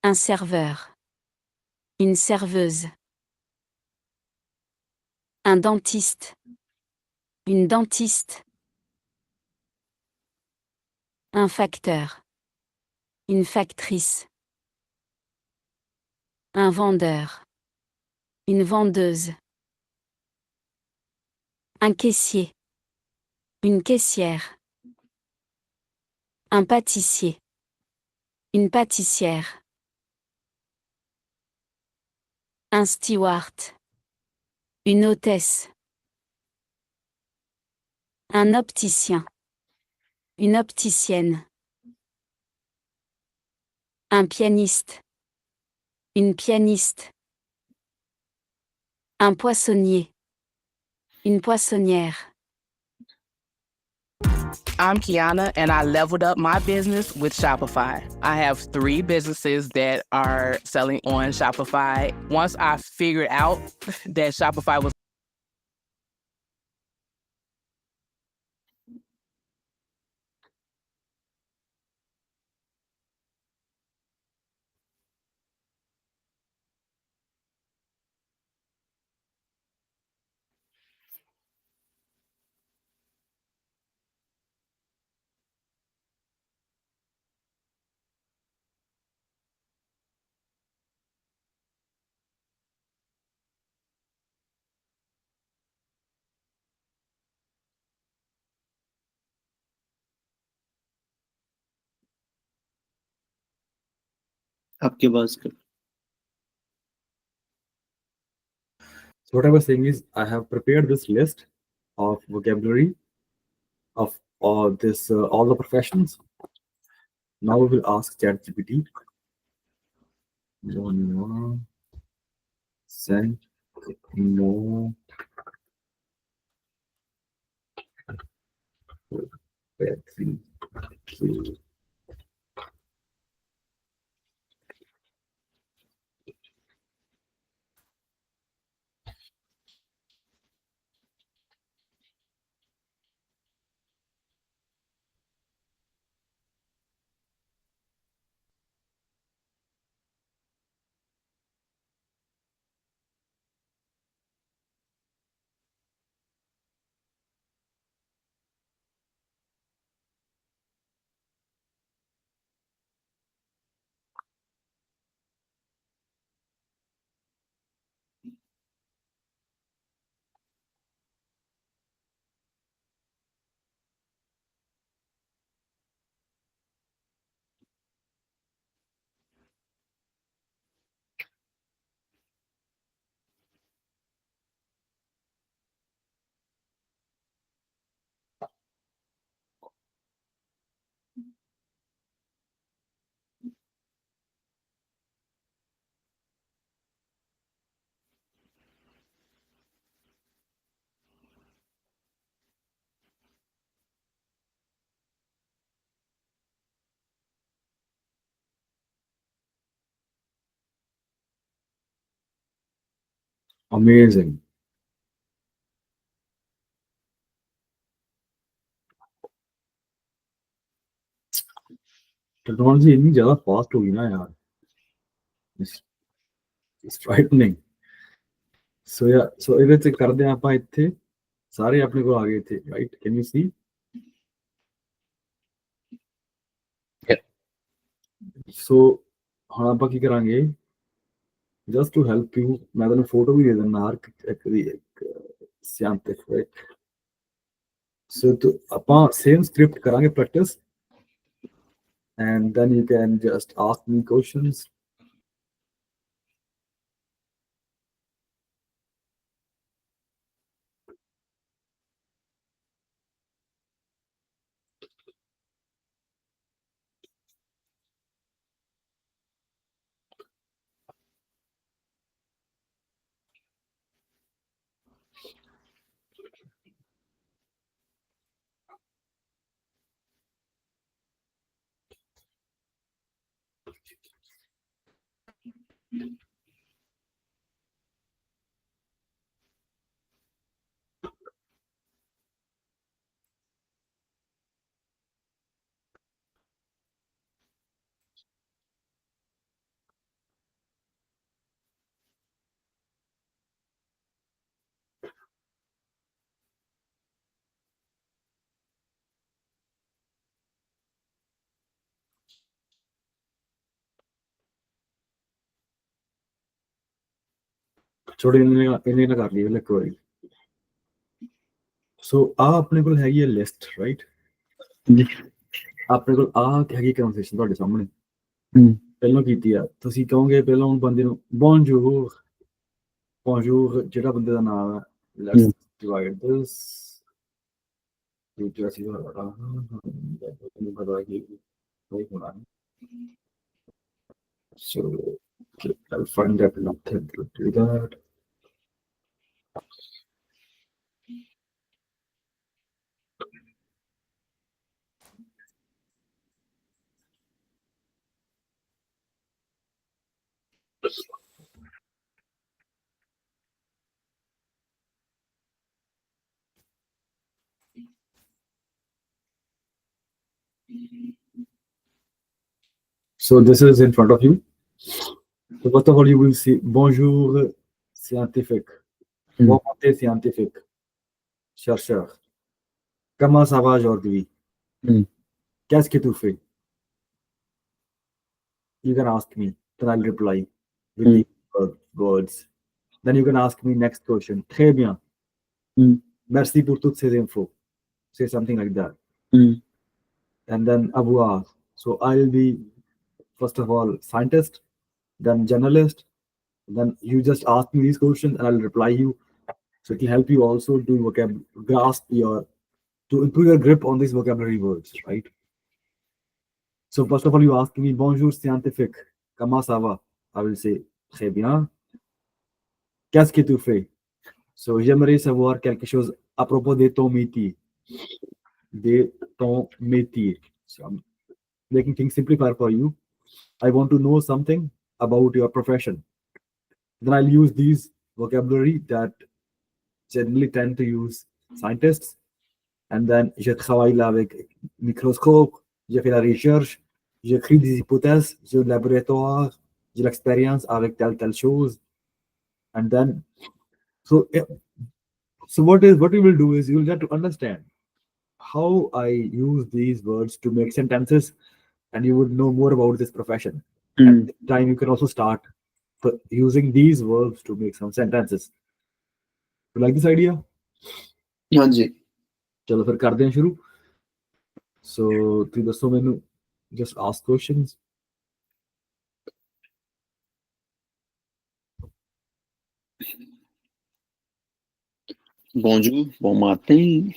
Un serveur. Une serveuse. Un dentiste. Une dentiste. Un facteur. Une factrice. Un vendeur. Une vendeuse. Un caissier. Une caissière. Un pâtissier. Une pâtissière. Un steward. Une hôtesse. Un opticien. Une opticienne. Un pianiste. Une pianiste. Un poissonnier. Une poissonnière. I'm Kiana, and I leveled up my business with Shopify. I have 3 businesses that are selling on Shopify. Once I figured out that Shopify was आपके पास कर So what I was saying is I have prepared this list of vocabulary of all this all the professions. Now we will ask ChatGPT. No, send no. Battery. Amazing. Technology इतनी ज्यादा fast होगी ना यार, it's frightening. So yeah, so ਇਹਦੇ ਚ ਕਰਦੇ ਆ ਆਪਾਂ ਇੱਥੇ ਸਾਰੇ ਆਪਣੇ ਕੋਲ ਆ ਗਏ ਇੱਥੇ, right? Can you see? Yeah. So ਹੁਣ ਆਪਾਂ ਕੀ ਕਰਾਂਗੇ, just to help you ਮੈਂ ਤੁਹਾਨੂੰ ਫੋਟੋ ਵੀ ਦੇ ਦਿੰਦਾ ਹਰ ਇੱਕ ਦੀ, ਇੱਕ scientific. So to ਆਪਾਂ same script ਕਰਾਂਗੇ practice, and then you can just ask me questions. छोटे इन्हें ना कर लिए एक बारी. So ਆ ਆਪਣੇ ਕੋਲ ਹੈਗੀ ਹੈ ਲਿਸਟ, ਰਾਈਟ? ਆਪਣੇ ਕੋਲ ਆ ਹੈਗੀ ਕਨਵਰਸੇਸ਼ਨ ਤੁਹਾਡੇ ਸਾਹਮਣੇ. ਪਹਿਲਾਂ ਕੀਤੀ ਆ, ਤੁਸੀਂ ਕਹੋਗੇ ਪਹਿਲਾਂ ਬੰਦੇ ਨੂੰ ਬੋਨਜੂਰ, ਬੋਨਜੂਰ ਜਿਹੜਾ ਬੰਦੇ ਦਾ ਨਾਮ ਹੈ. ਲੈਟਸ ਡਿਵਾਈਡ ਦਿਸ into ਅਸੀਂ ਤੁਹਾਨੂੰ ਪਤਾ ਕਿ ਕੋਈ ਹੋਣਾ. So I'll find that method to do that. So this is in front of you. So first of all, you will see bonjour scientifique. Bon matin scientifique. Chercheur. Comment ça va aujourd'hui? Qu'est-ce que tu fais? You can ask me, then I'll reply with the words. Then you can ask me next question. Très bien. Merci pour toutes ces infos. Say something like that. And then au revoir. So I'll be, first of all, scientist, then journalist, Then you just ask me these questions and I'll reply you. So it will help you also to grasp your, to improve your grip on these vocabulary words, right? So first of all, you ask me, bonjour scientifique, comment ça va? I will say, très bien. Qu'est-ce que tu fais? So j'aimerais savoir quelque chose à propos de ton métier. De ton métier. So I'm making things simplifier for you. I want to know something about your profession. Then I'll use these vocabulary that generally tend to use scientists. And then je travaille avec microscope, j'ai fait la recherche, j'écris des hypothèses, j'ai un laboratoire, j'ai l'expérience avec telle chose. And then, so what you will do is you will get to understand how I use these words to make sentences, and you would know more about this profession. And this time you can also start using these verbs to make some sentences. You like this idea? हाँ जी चलो फिर करते हैं शुरू. So तुम दसो मैनू, just ask questions. Bonjour, bon matin.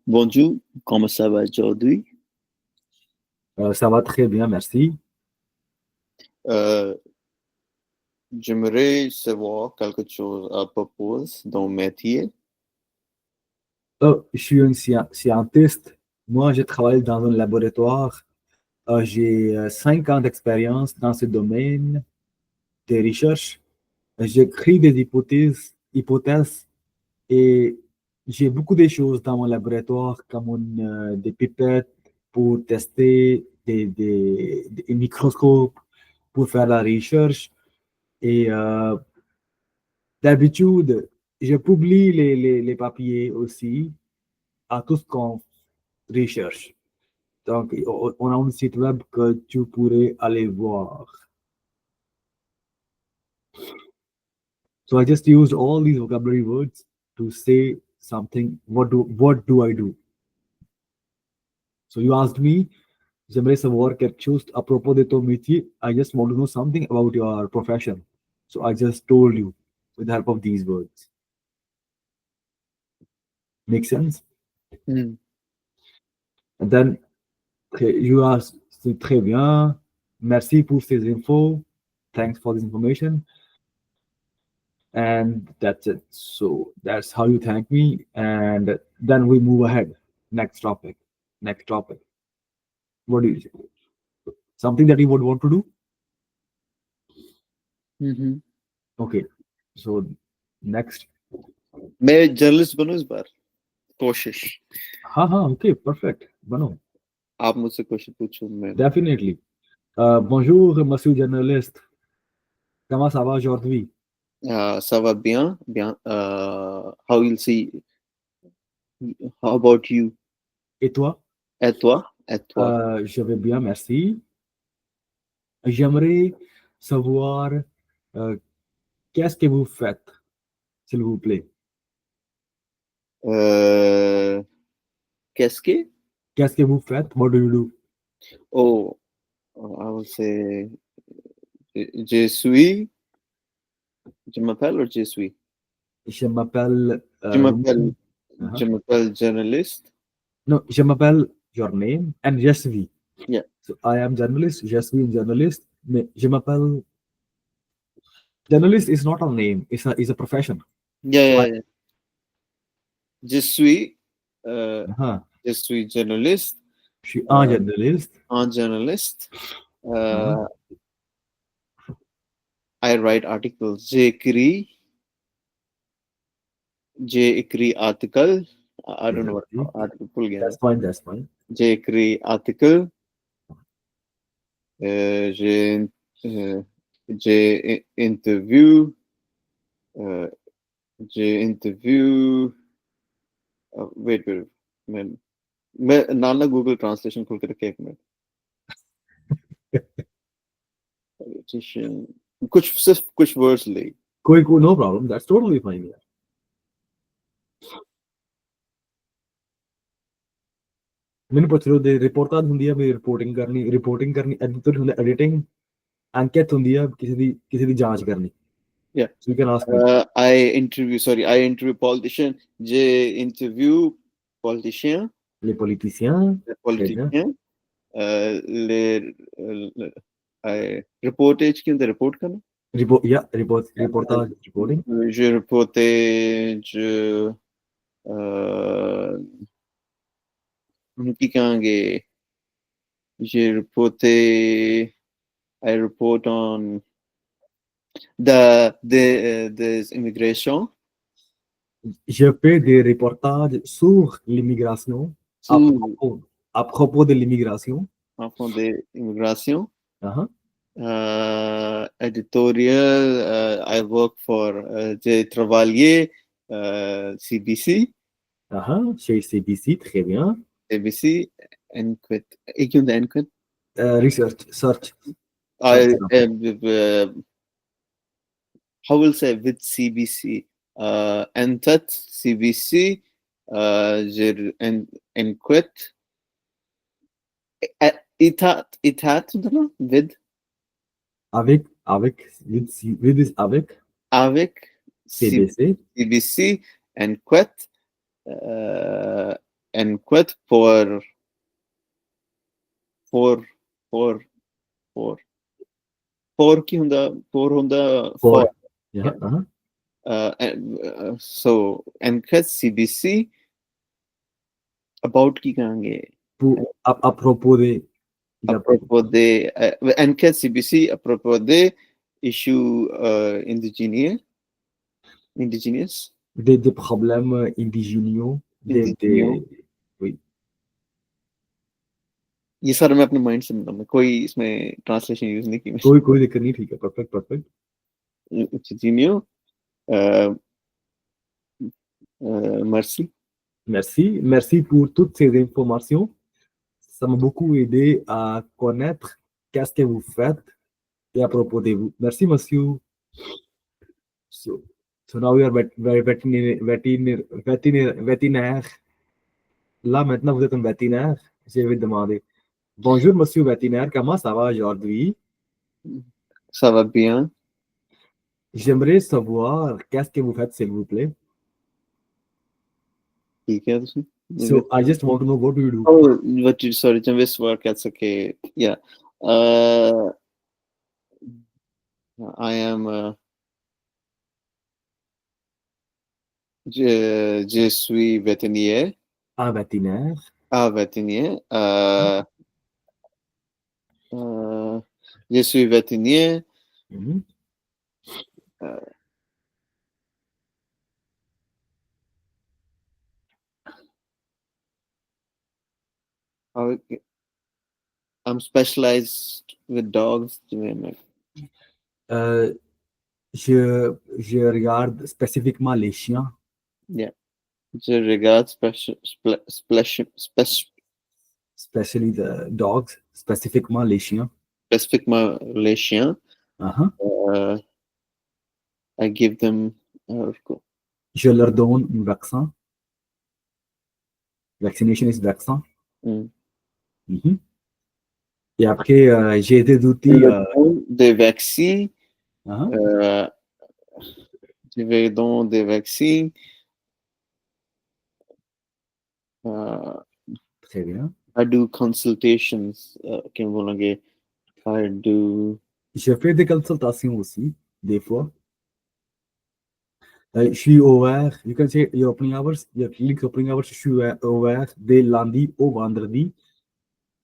Bonjour, comment ça va aujourd'hui? Ça va très bien, merci. J'aimerais savoir quelque chose à propos d'un métier. Je suis un scientiste. Moi, je travaille dans un laboratoire. J'ai 5 ans d'expérience dans ce domaine de recherche. J'écris des hypothèses et j'ai beaucoup de choses dans mon laboratoire, comme des pipettes pour tester des microscopes, pour faire la recherche. Et d'habitude, je publie les papiers aussi à tout ce qu'on recherche. Donc, on a un site web que tu pourrais aller voir. So I just used all these vocabulary words to say something. What do I do? So you asked me, j'aimerais savoir quelque chose à propos de ton métier. I just want to know something about your profession. So I just told you with the help of these words. Make sense? And then you asked, c'est très bien. Merci pour ces infos. Thanks for this information. And that's it. So that's how you thank me. And then we move ahead. Next topic. What do you say? Something that you would want to do? Okay. So next. मैं journalist बनूं इस बार, कोशिश. हाँ, okay, perfect. बनो. आप मुझसे question पूछो मैं. Definitely. Bonjour, monsieur journaliste. Comment ça va aujourd'hui? Ça va bien. How you'll see? How about you? Et toi? Je vais bien, merci. J'aimerais savoir qu'est-ce que vous faites, s'il vous plaît. Qu'est-ce que vous faites? What do you do? Oh, I will say je m'appelle ou je suis? Je m'appelle journaliste. No, je m'appelle your name and je suis. Yeah. So I am journalist, je suis journalist. Mais je m'appelle. Journalist is not a name, it's a profession. Yeah. Je suis journaliste. Je suis un journaliste. I write articles. J'ai écrit article. I don't know what article. That's fine. J'ai écrit article. J'ai interview. Wait. मैं नाना Google translation खोल के रखे एक minute. कुछ words ले. कोई no problem. That's totally fine. Yeah. मैंने पूछ लो दे रिपोर्टाज ਹੁੰਦੀ ਹੈ, ਮੈਂ ਰਿਪੋਰਟਿੰਗ ਕਰਨੀ ਐਡੀਟਰ ਹੁੰਦਾ ਐਡੀਟਿੰਗ, ਅੰਕਿਤ ਹੁੰਦੀ ਹੈ ਕਿਸੇ ਦੀ ਜਾਂਚ ਕਰਨੀ. Yeah. So you can ask me. I interview politician. J'ai interview politicien. Les politiciens. Les Très bien. politiciens. Reportage की अंदर report करना. Reportage, reporting. Je reportais, qui कहेंगे? Je reportais. I report on the immigration. Je fais des reportages sur l'immigration. À propos de l'immigration. À propos de l'immigration. Uh-huh. Editorial. I work for. J'ai travaillé CBC. Chez CBC, très bien. CBC, Enquête. Et qui est Enquête? Research, search. How will say with CBC? Enquête, CBC, j'ai Enquête. Itat, with? Avec CBC. CBC, Enquête. Enquête pour की हुंदा for. Yeah. So enquête CBC about की कहेंगे? À propos de. Enquête CBC à propos de issue indigenous. Des problèmes indigéniaux. Oui. ये सारा मैं अपने mind से बताऊं, मैं कोई इसमें ट्रांसलेशन यूज नहीं की. कोई दिक्कत नहीं, ठीक है, perfect. Merci pour toutes ces informations. Ça m'a beaucoup aidé à connaître qu'est-ce que vous faites et à propos de vous. Merci, monsieur. So now we are vétérinaire. Là, maintenant, vous êtes un vétérinaire. Je vais demander. Bonjour, monsieur vétérinaire. Comment ça va aujourd'hui? Ça va bien. J'aimerais savoir qu'est-ce que vous faites, s'il vous plaît. ठीक है. So I just want to know what do you do? Oh, what you sorry, just work. That's okay. Yeah. I am. Je suis vétérinaire. Vétérinaire. Vétérinaire. Je suis vétérinaire. I'm specialized with dogs. Je regarde spécifiquement les chiens. Yeah. Je regarde especially the dogs, spécifiquement les chiens. Spécifiquement les chiens. I give them. Je leur donne un vaccin. Vaccination is vaccin. Et après, j'ai des outils. Des vaccins. Je vais donner des vaccins. Très bien. I do consultations. I do. Je fais des consultations aussi, des fois. Je suis ouvert. You can say your opening hours. Your clinic opening hours. Je suis ouvert dès lundi au vendredi,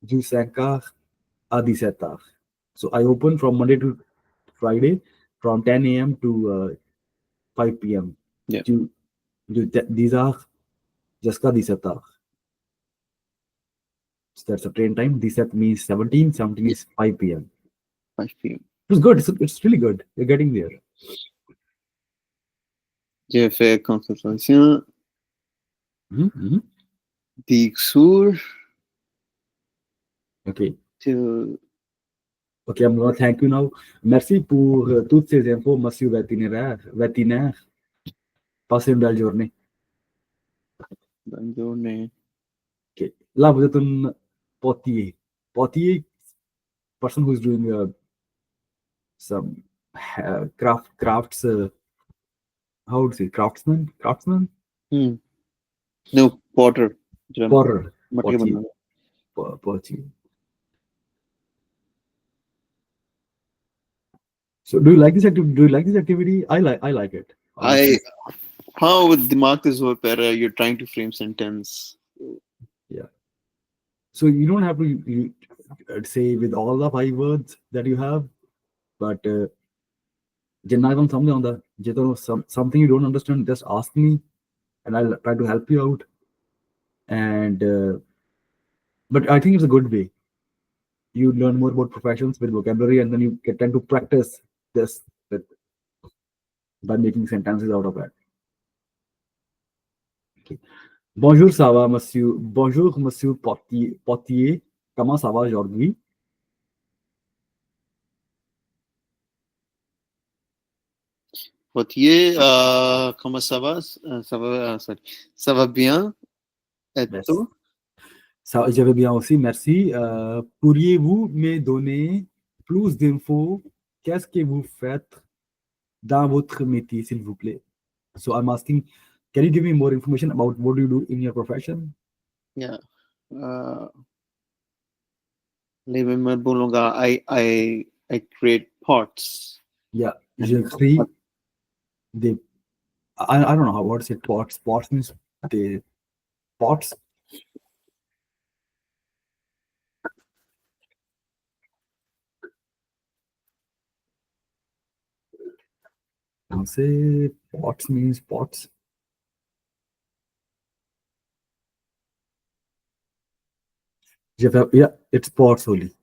du 5h à 17h. So I open from Monday to Friday, from 10 a.m. to 5 p.m. Yeah. These are jusqu'à 17h. So that's the train time. 17 means 17. 17 is 5 p.m. 5 p.m. It's good. It's really good. You're getting there. J'ai fait consultation. Découvrez. Okay. Okay, I'm going to thank you now. Merci pour toutes ces infos, monsieur vétérinaire. Passez une belle journée. Bonne journée. Okay. Là, vous êtes un potier. Potier, person who is doing some crafts. How would say craftsman, No, potter. porter, मटके potier, banana. potier. So, do you like this activity? Do you like this activity? I like it. I how दिमाग तो जोर पे रहा है. You're trying to frame sentence. Yeah. So you don't have to say with all the 5 words that you have, but जिन्ना तुम समझ आंदा, जे तो something you don't understand, just ask me, and I'll try to help you out. And but I think it's a good way. You learn more about professions with vocabulary, and then you get time to practice this with by making sentences out of that. Okay. Bonjour, ça va, monsieur. Bonjour, monsieur Potier. Comment ça va aujourd'hui? Potier, comment ça va? Sorry. Ça va bien? Et Yes. toi? Ça, je vais bien aussi, merci. Pourriez-vous me donner plus d'infos? Qu'est-ce que vous faites dans votre métier, s'il vous plaît? So I'm asking, can you give me more information about what you do in your profession? Yeah. मैं बोलूँगा I create pots. Yeah, j'écris des. I don't know how what's it. Pots means the pots. Say pots means pots. Yeah, it's pots only.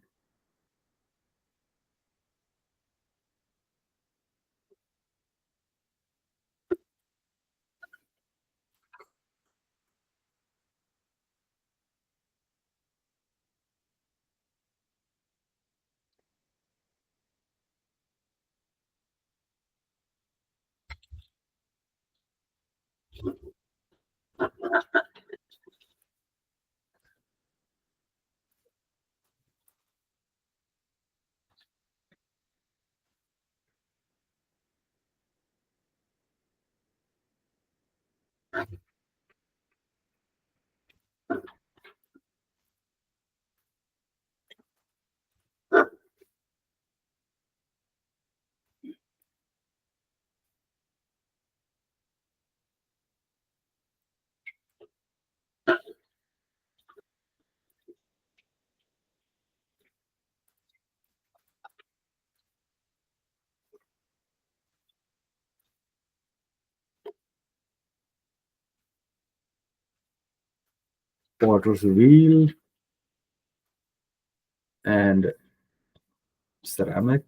Potter's wheel and ceramic.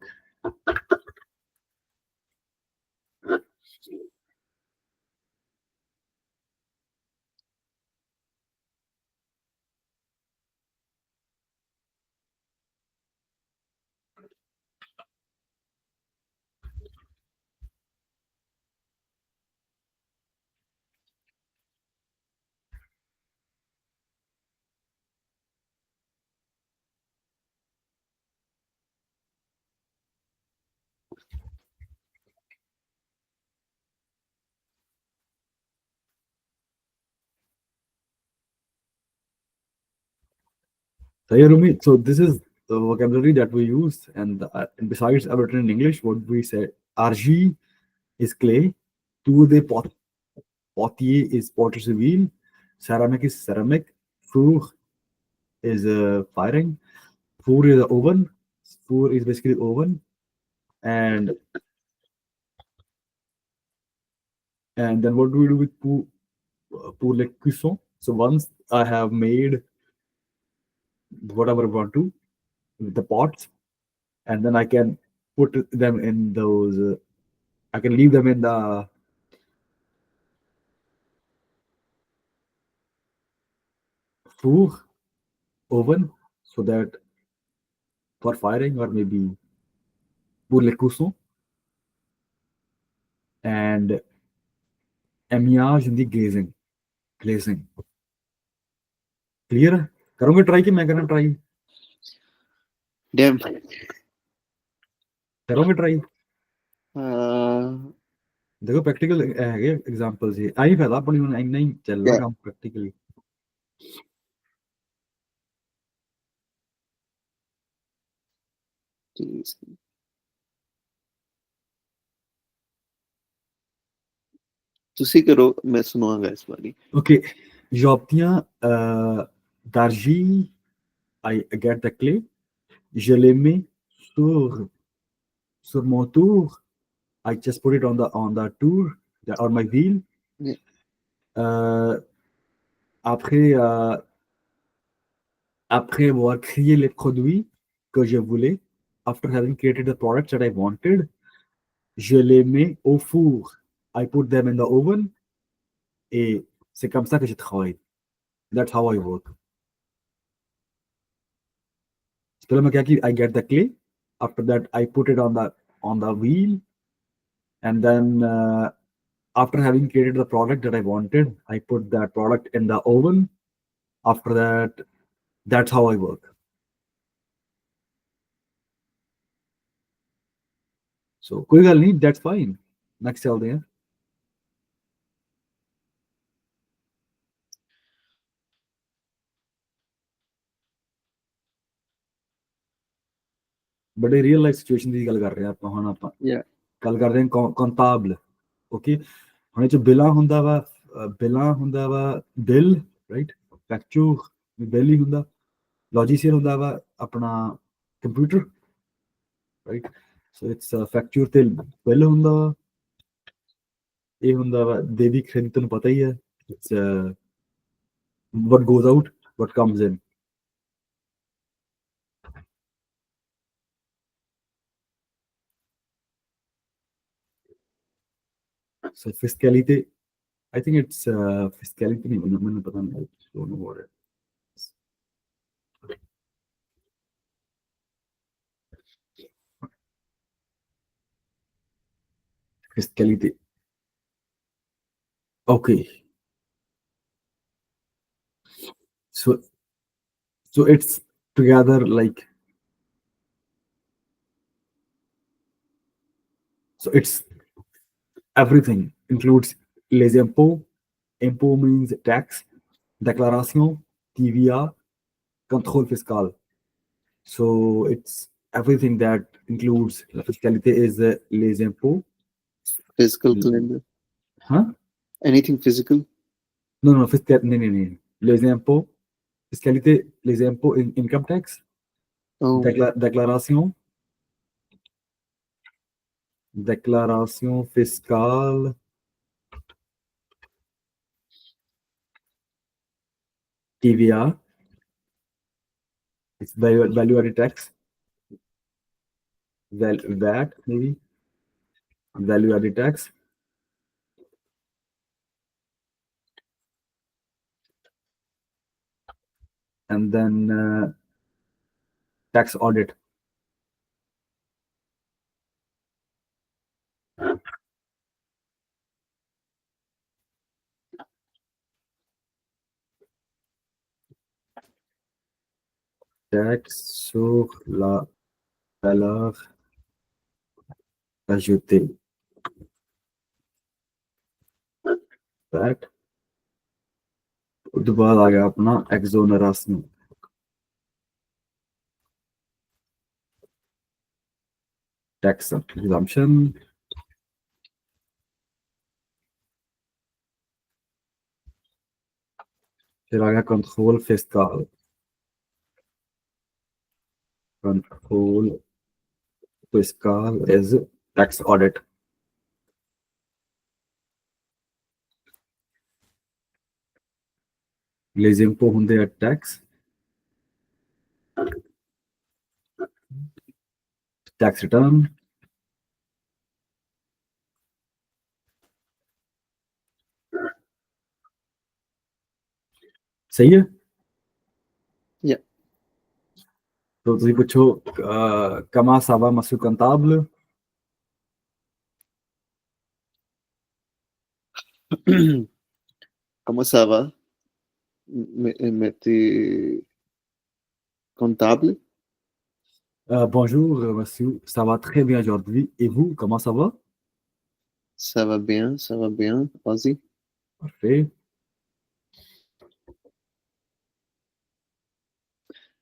So, yeah, Rumi, so this is the vocabulary that we use, and besides I've written in English, what we say, RG is clay, to the potier is potter's wheel, ceramic is ceramic, four is firing, four is the oven, four is basically oven, and then what do we do with pour le cuisson? So once I have made whatever I want to with the pots, and then I can put them in those. I can leave them in the four oven so that for firing or maybe pour le cuisson and émiage in the glazing. Clear है? करूँगा try कि मैं करना try? Damn. करूँगा try? देखो practical है examples ही आई फायदा अपनी हुन इन्ना ही चलना Yeah. काम प्रैक्टिकली ਤੁਸੀਂ ਕਰੋ ਮੈਂ ਸੁਣਾਵਾਂਗਾ ਇਸ ਵਾਰੀ okay j'obtiens d'argile I get the clé je les mets sur mon tour I just put it on the tour on my wheel Yeah. après après avoir créé les produits que je voulais after having created the products that I wanted je les mets au four I put them in the oven et c'est comme ça que je travaille that's how I work पहले मैं क्या कि I get the clay after that I put it on the wheel and then after having created the product that I wanted I put that product in the oven after that that's how I work so कोई गल नहीं that's fine next चलते हैं बड़े real life situation की गल कर रहे हैं ਆਪਾਂ ਹੁਣ ਆਪਾਂ Yeah. ਗੱਲ ਕਰਦੇ ਹਾਂ ਕੰਟਾਬਲ ਓਕੇ ਹੁਣ ਇਹ ਚ ਬਿਲਾਂ ਹੁੰਦਾ ਵਾ ਬਿਲ ਰਾਈਟ ਫੈਕਚਰ ਬਿਲ ਹੀ ਹੁੰਦਾ ਲੌਜੀਸ਼ੀਅਨ ਹੁੰਦਾ ਵਾ ਆਪਣਾ computer right so it's fracture ਤੇ ਬਿਲ ਹੁੰਦਾ ਵਾ ਇਹ ਹੁੰਦਾ ਵਾ ਦੇਵੀ ਖਰੀਦ ਤੁਹਾਨੂੰ ਪਤਾ ਹੀ ਹੈ it's what goes out what comes in so fiscalité I think it's fiscalité नहीं होना मैंने पता नहीं don't know what it is fiscalité okay so it's together like so it's everything includes les impôts impôt means tax déclaration TVA contrôle fiscal so it's everything that includes la fiscalité is les impôts physical calendar huh anything physical non fiscal non les impôts fiscalité les impôts income tax déclaration fiscale TVA it's value added tax VAT maybe value added tax and then tax audit tax sur la valeur ajoutée VAT उसके बाद आ गया अपना exoneration tax exemption फिर आ गया control fiscal is tax audit les impôts ਹੁੰਦੇ ਆ tax return सही है Yeah. तो ਤੁਸੀਂ ਪੁੱਛੋ comment ça va monsieur comptable comment ça va métier comptable bonjour monsieur ça va très bien aujourd'hui et vous comment ça va Ça va bien. Vas-y. Parfait.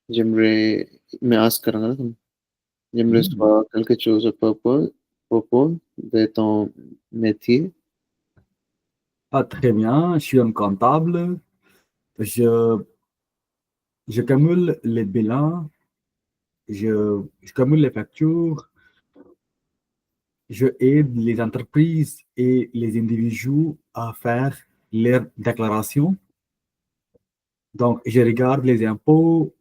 J'aimerais, mais ask करूँगा ना तुम. J'aimerais savoir quelque chose à propos de ton métier. Ah, très bien. Je suis un comptable. Je, je cumule les bilans. Je cumule les factures. Je aide les entreprises et les individus à faire leurs déclarations. Donc, je regarde les impôts,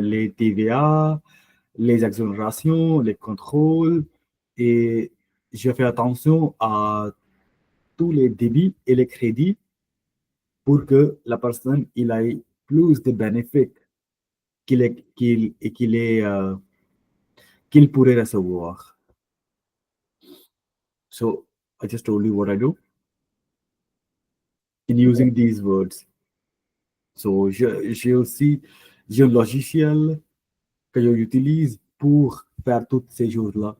les TVA, les exonérations, les contrôles, et je fais attention à tous les débits et les crédits pour que la personne il ait plus de bénéfices qu'il pourrait recevoir. So I just told you what I do in using these words. So j'ai aussi un logiciel que j'utilise pour faire toutes ces choses-là.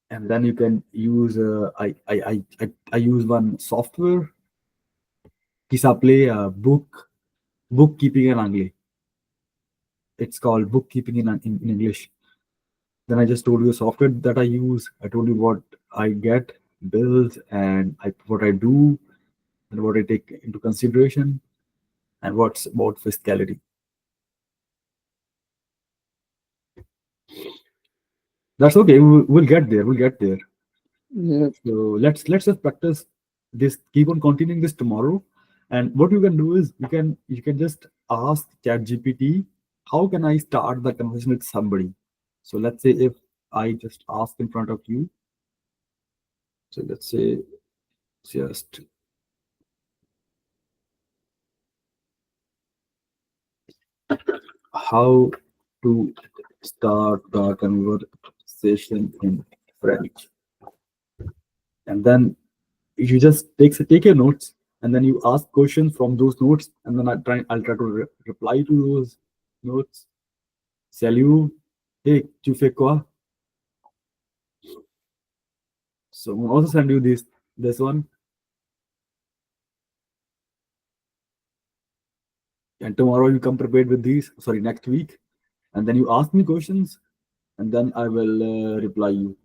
And then you can use I use one software qui s'appelait bookkeeping en anglais. It's called bookkeeping in English. Then I just told you the software that I use. I told you what I get, bills, and what I do, and what I take into consideration, and what's about fiscality. That's okay. We'll get there. We'll get there. Yeah. So let's just practice this. Keep on continuing this tomorrow. And what you can do is you can just ask ChatGPT, how can I start the conversation with somebody? So let's say if I just ask in front of you. So let's say just how to start the conversation in French. And then you just take your notes, and then you ask questions from those notes, and then I'll try to reply to those notes. Salut, hey, tu fais quoi? So I'll also send you this one. And tomorrow you come prepared with these. Sorry, next week, and then you ask me questions, and then I will reply you,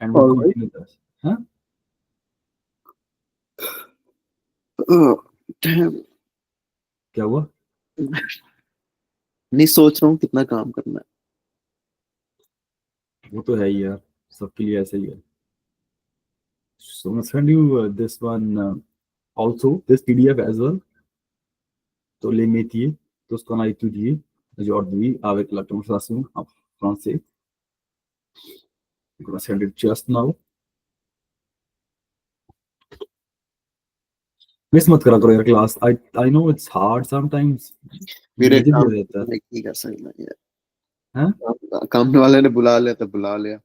and we'll All right. continue this. Huh? Oh, damn. क्या हुआ? नहीं सोच रहा हूँ कितना काम करना है. वो तो है ही यार, सबके लिए ऐसे ही है. So I'm gonna send you this one also, this PDF as well. So les métiers, tout ce qu'on a étudié aujourd'hui avec la prononciation en français. I'm gonna send it just now. Miss मत करा करो यार class. I know it's hard sometimes. मेरे मुझे भी काम हो जाता है. नहीं की कर सकता यार. हाँ? काम वाले ने बुला लिया तो बुला लिया.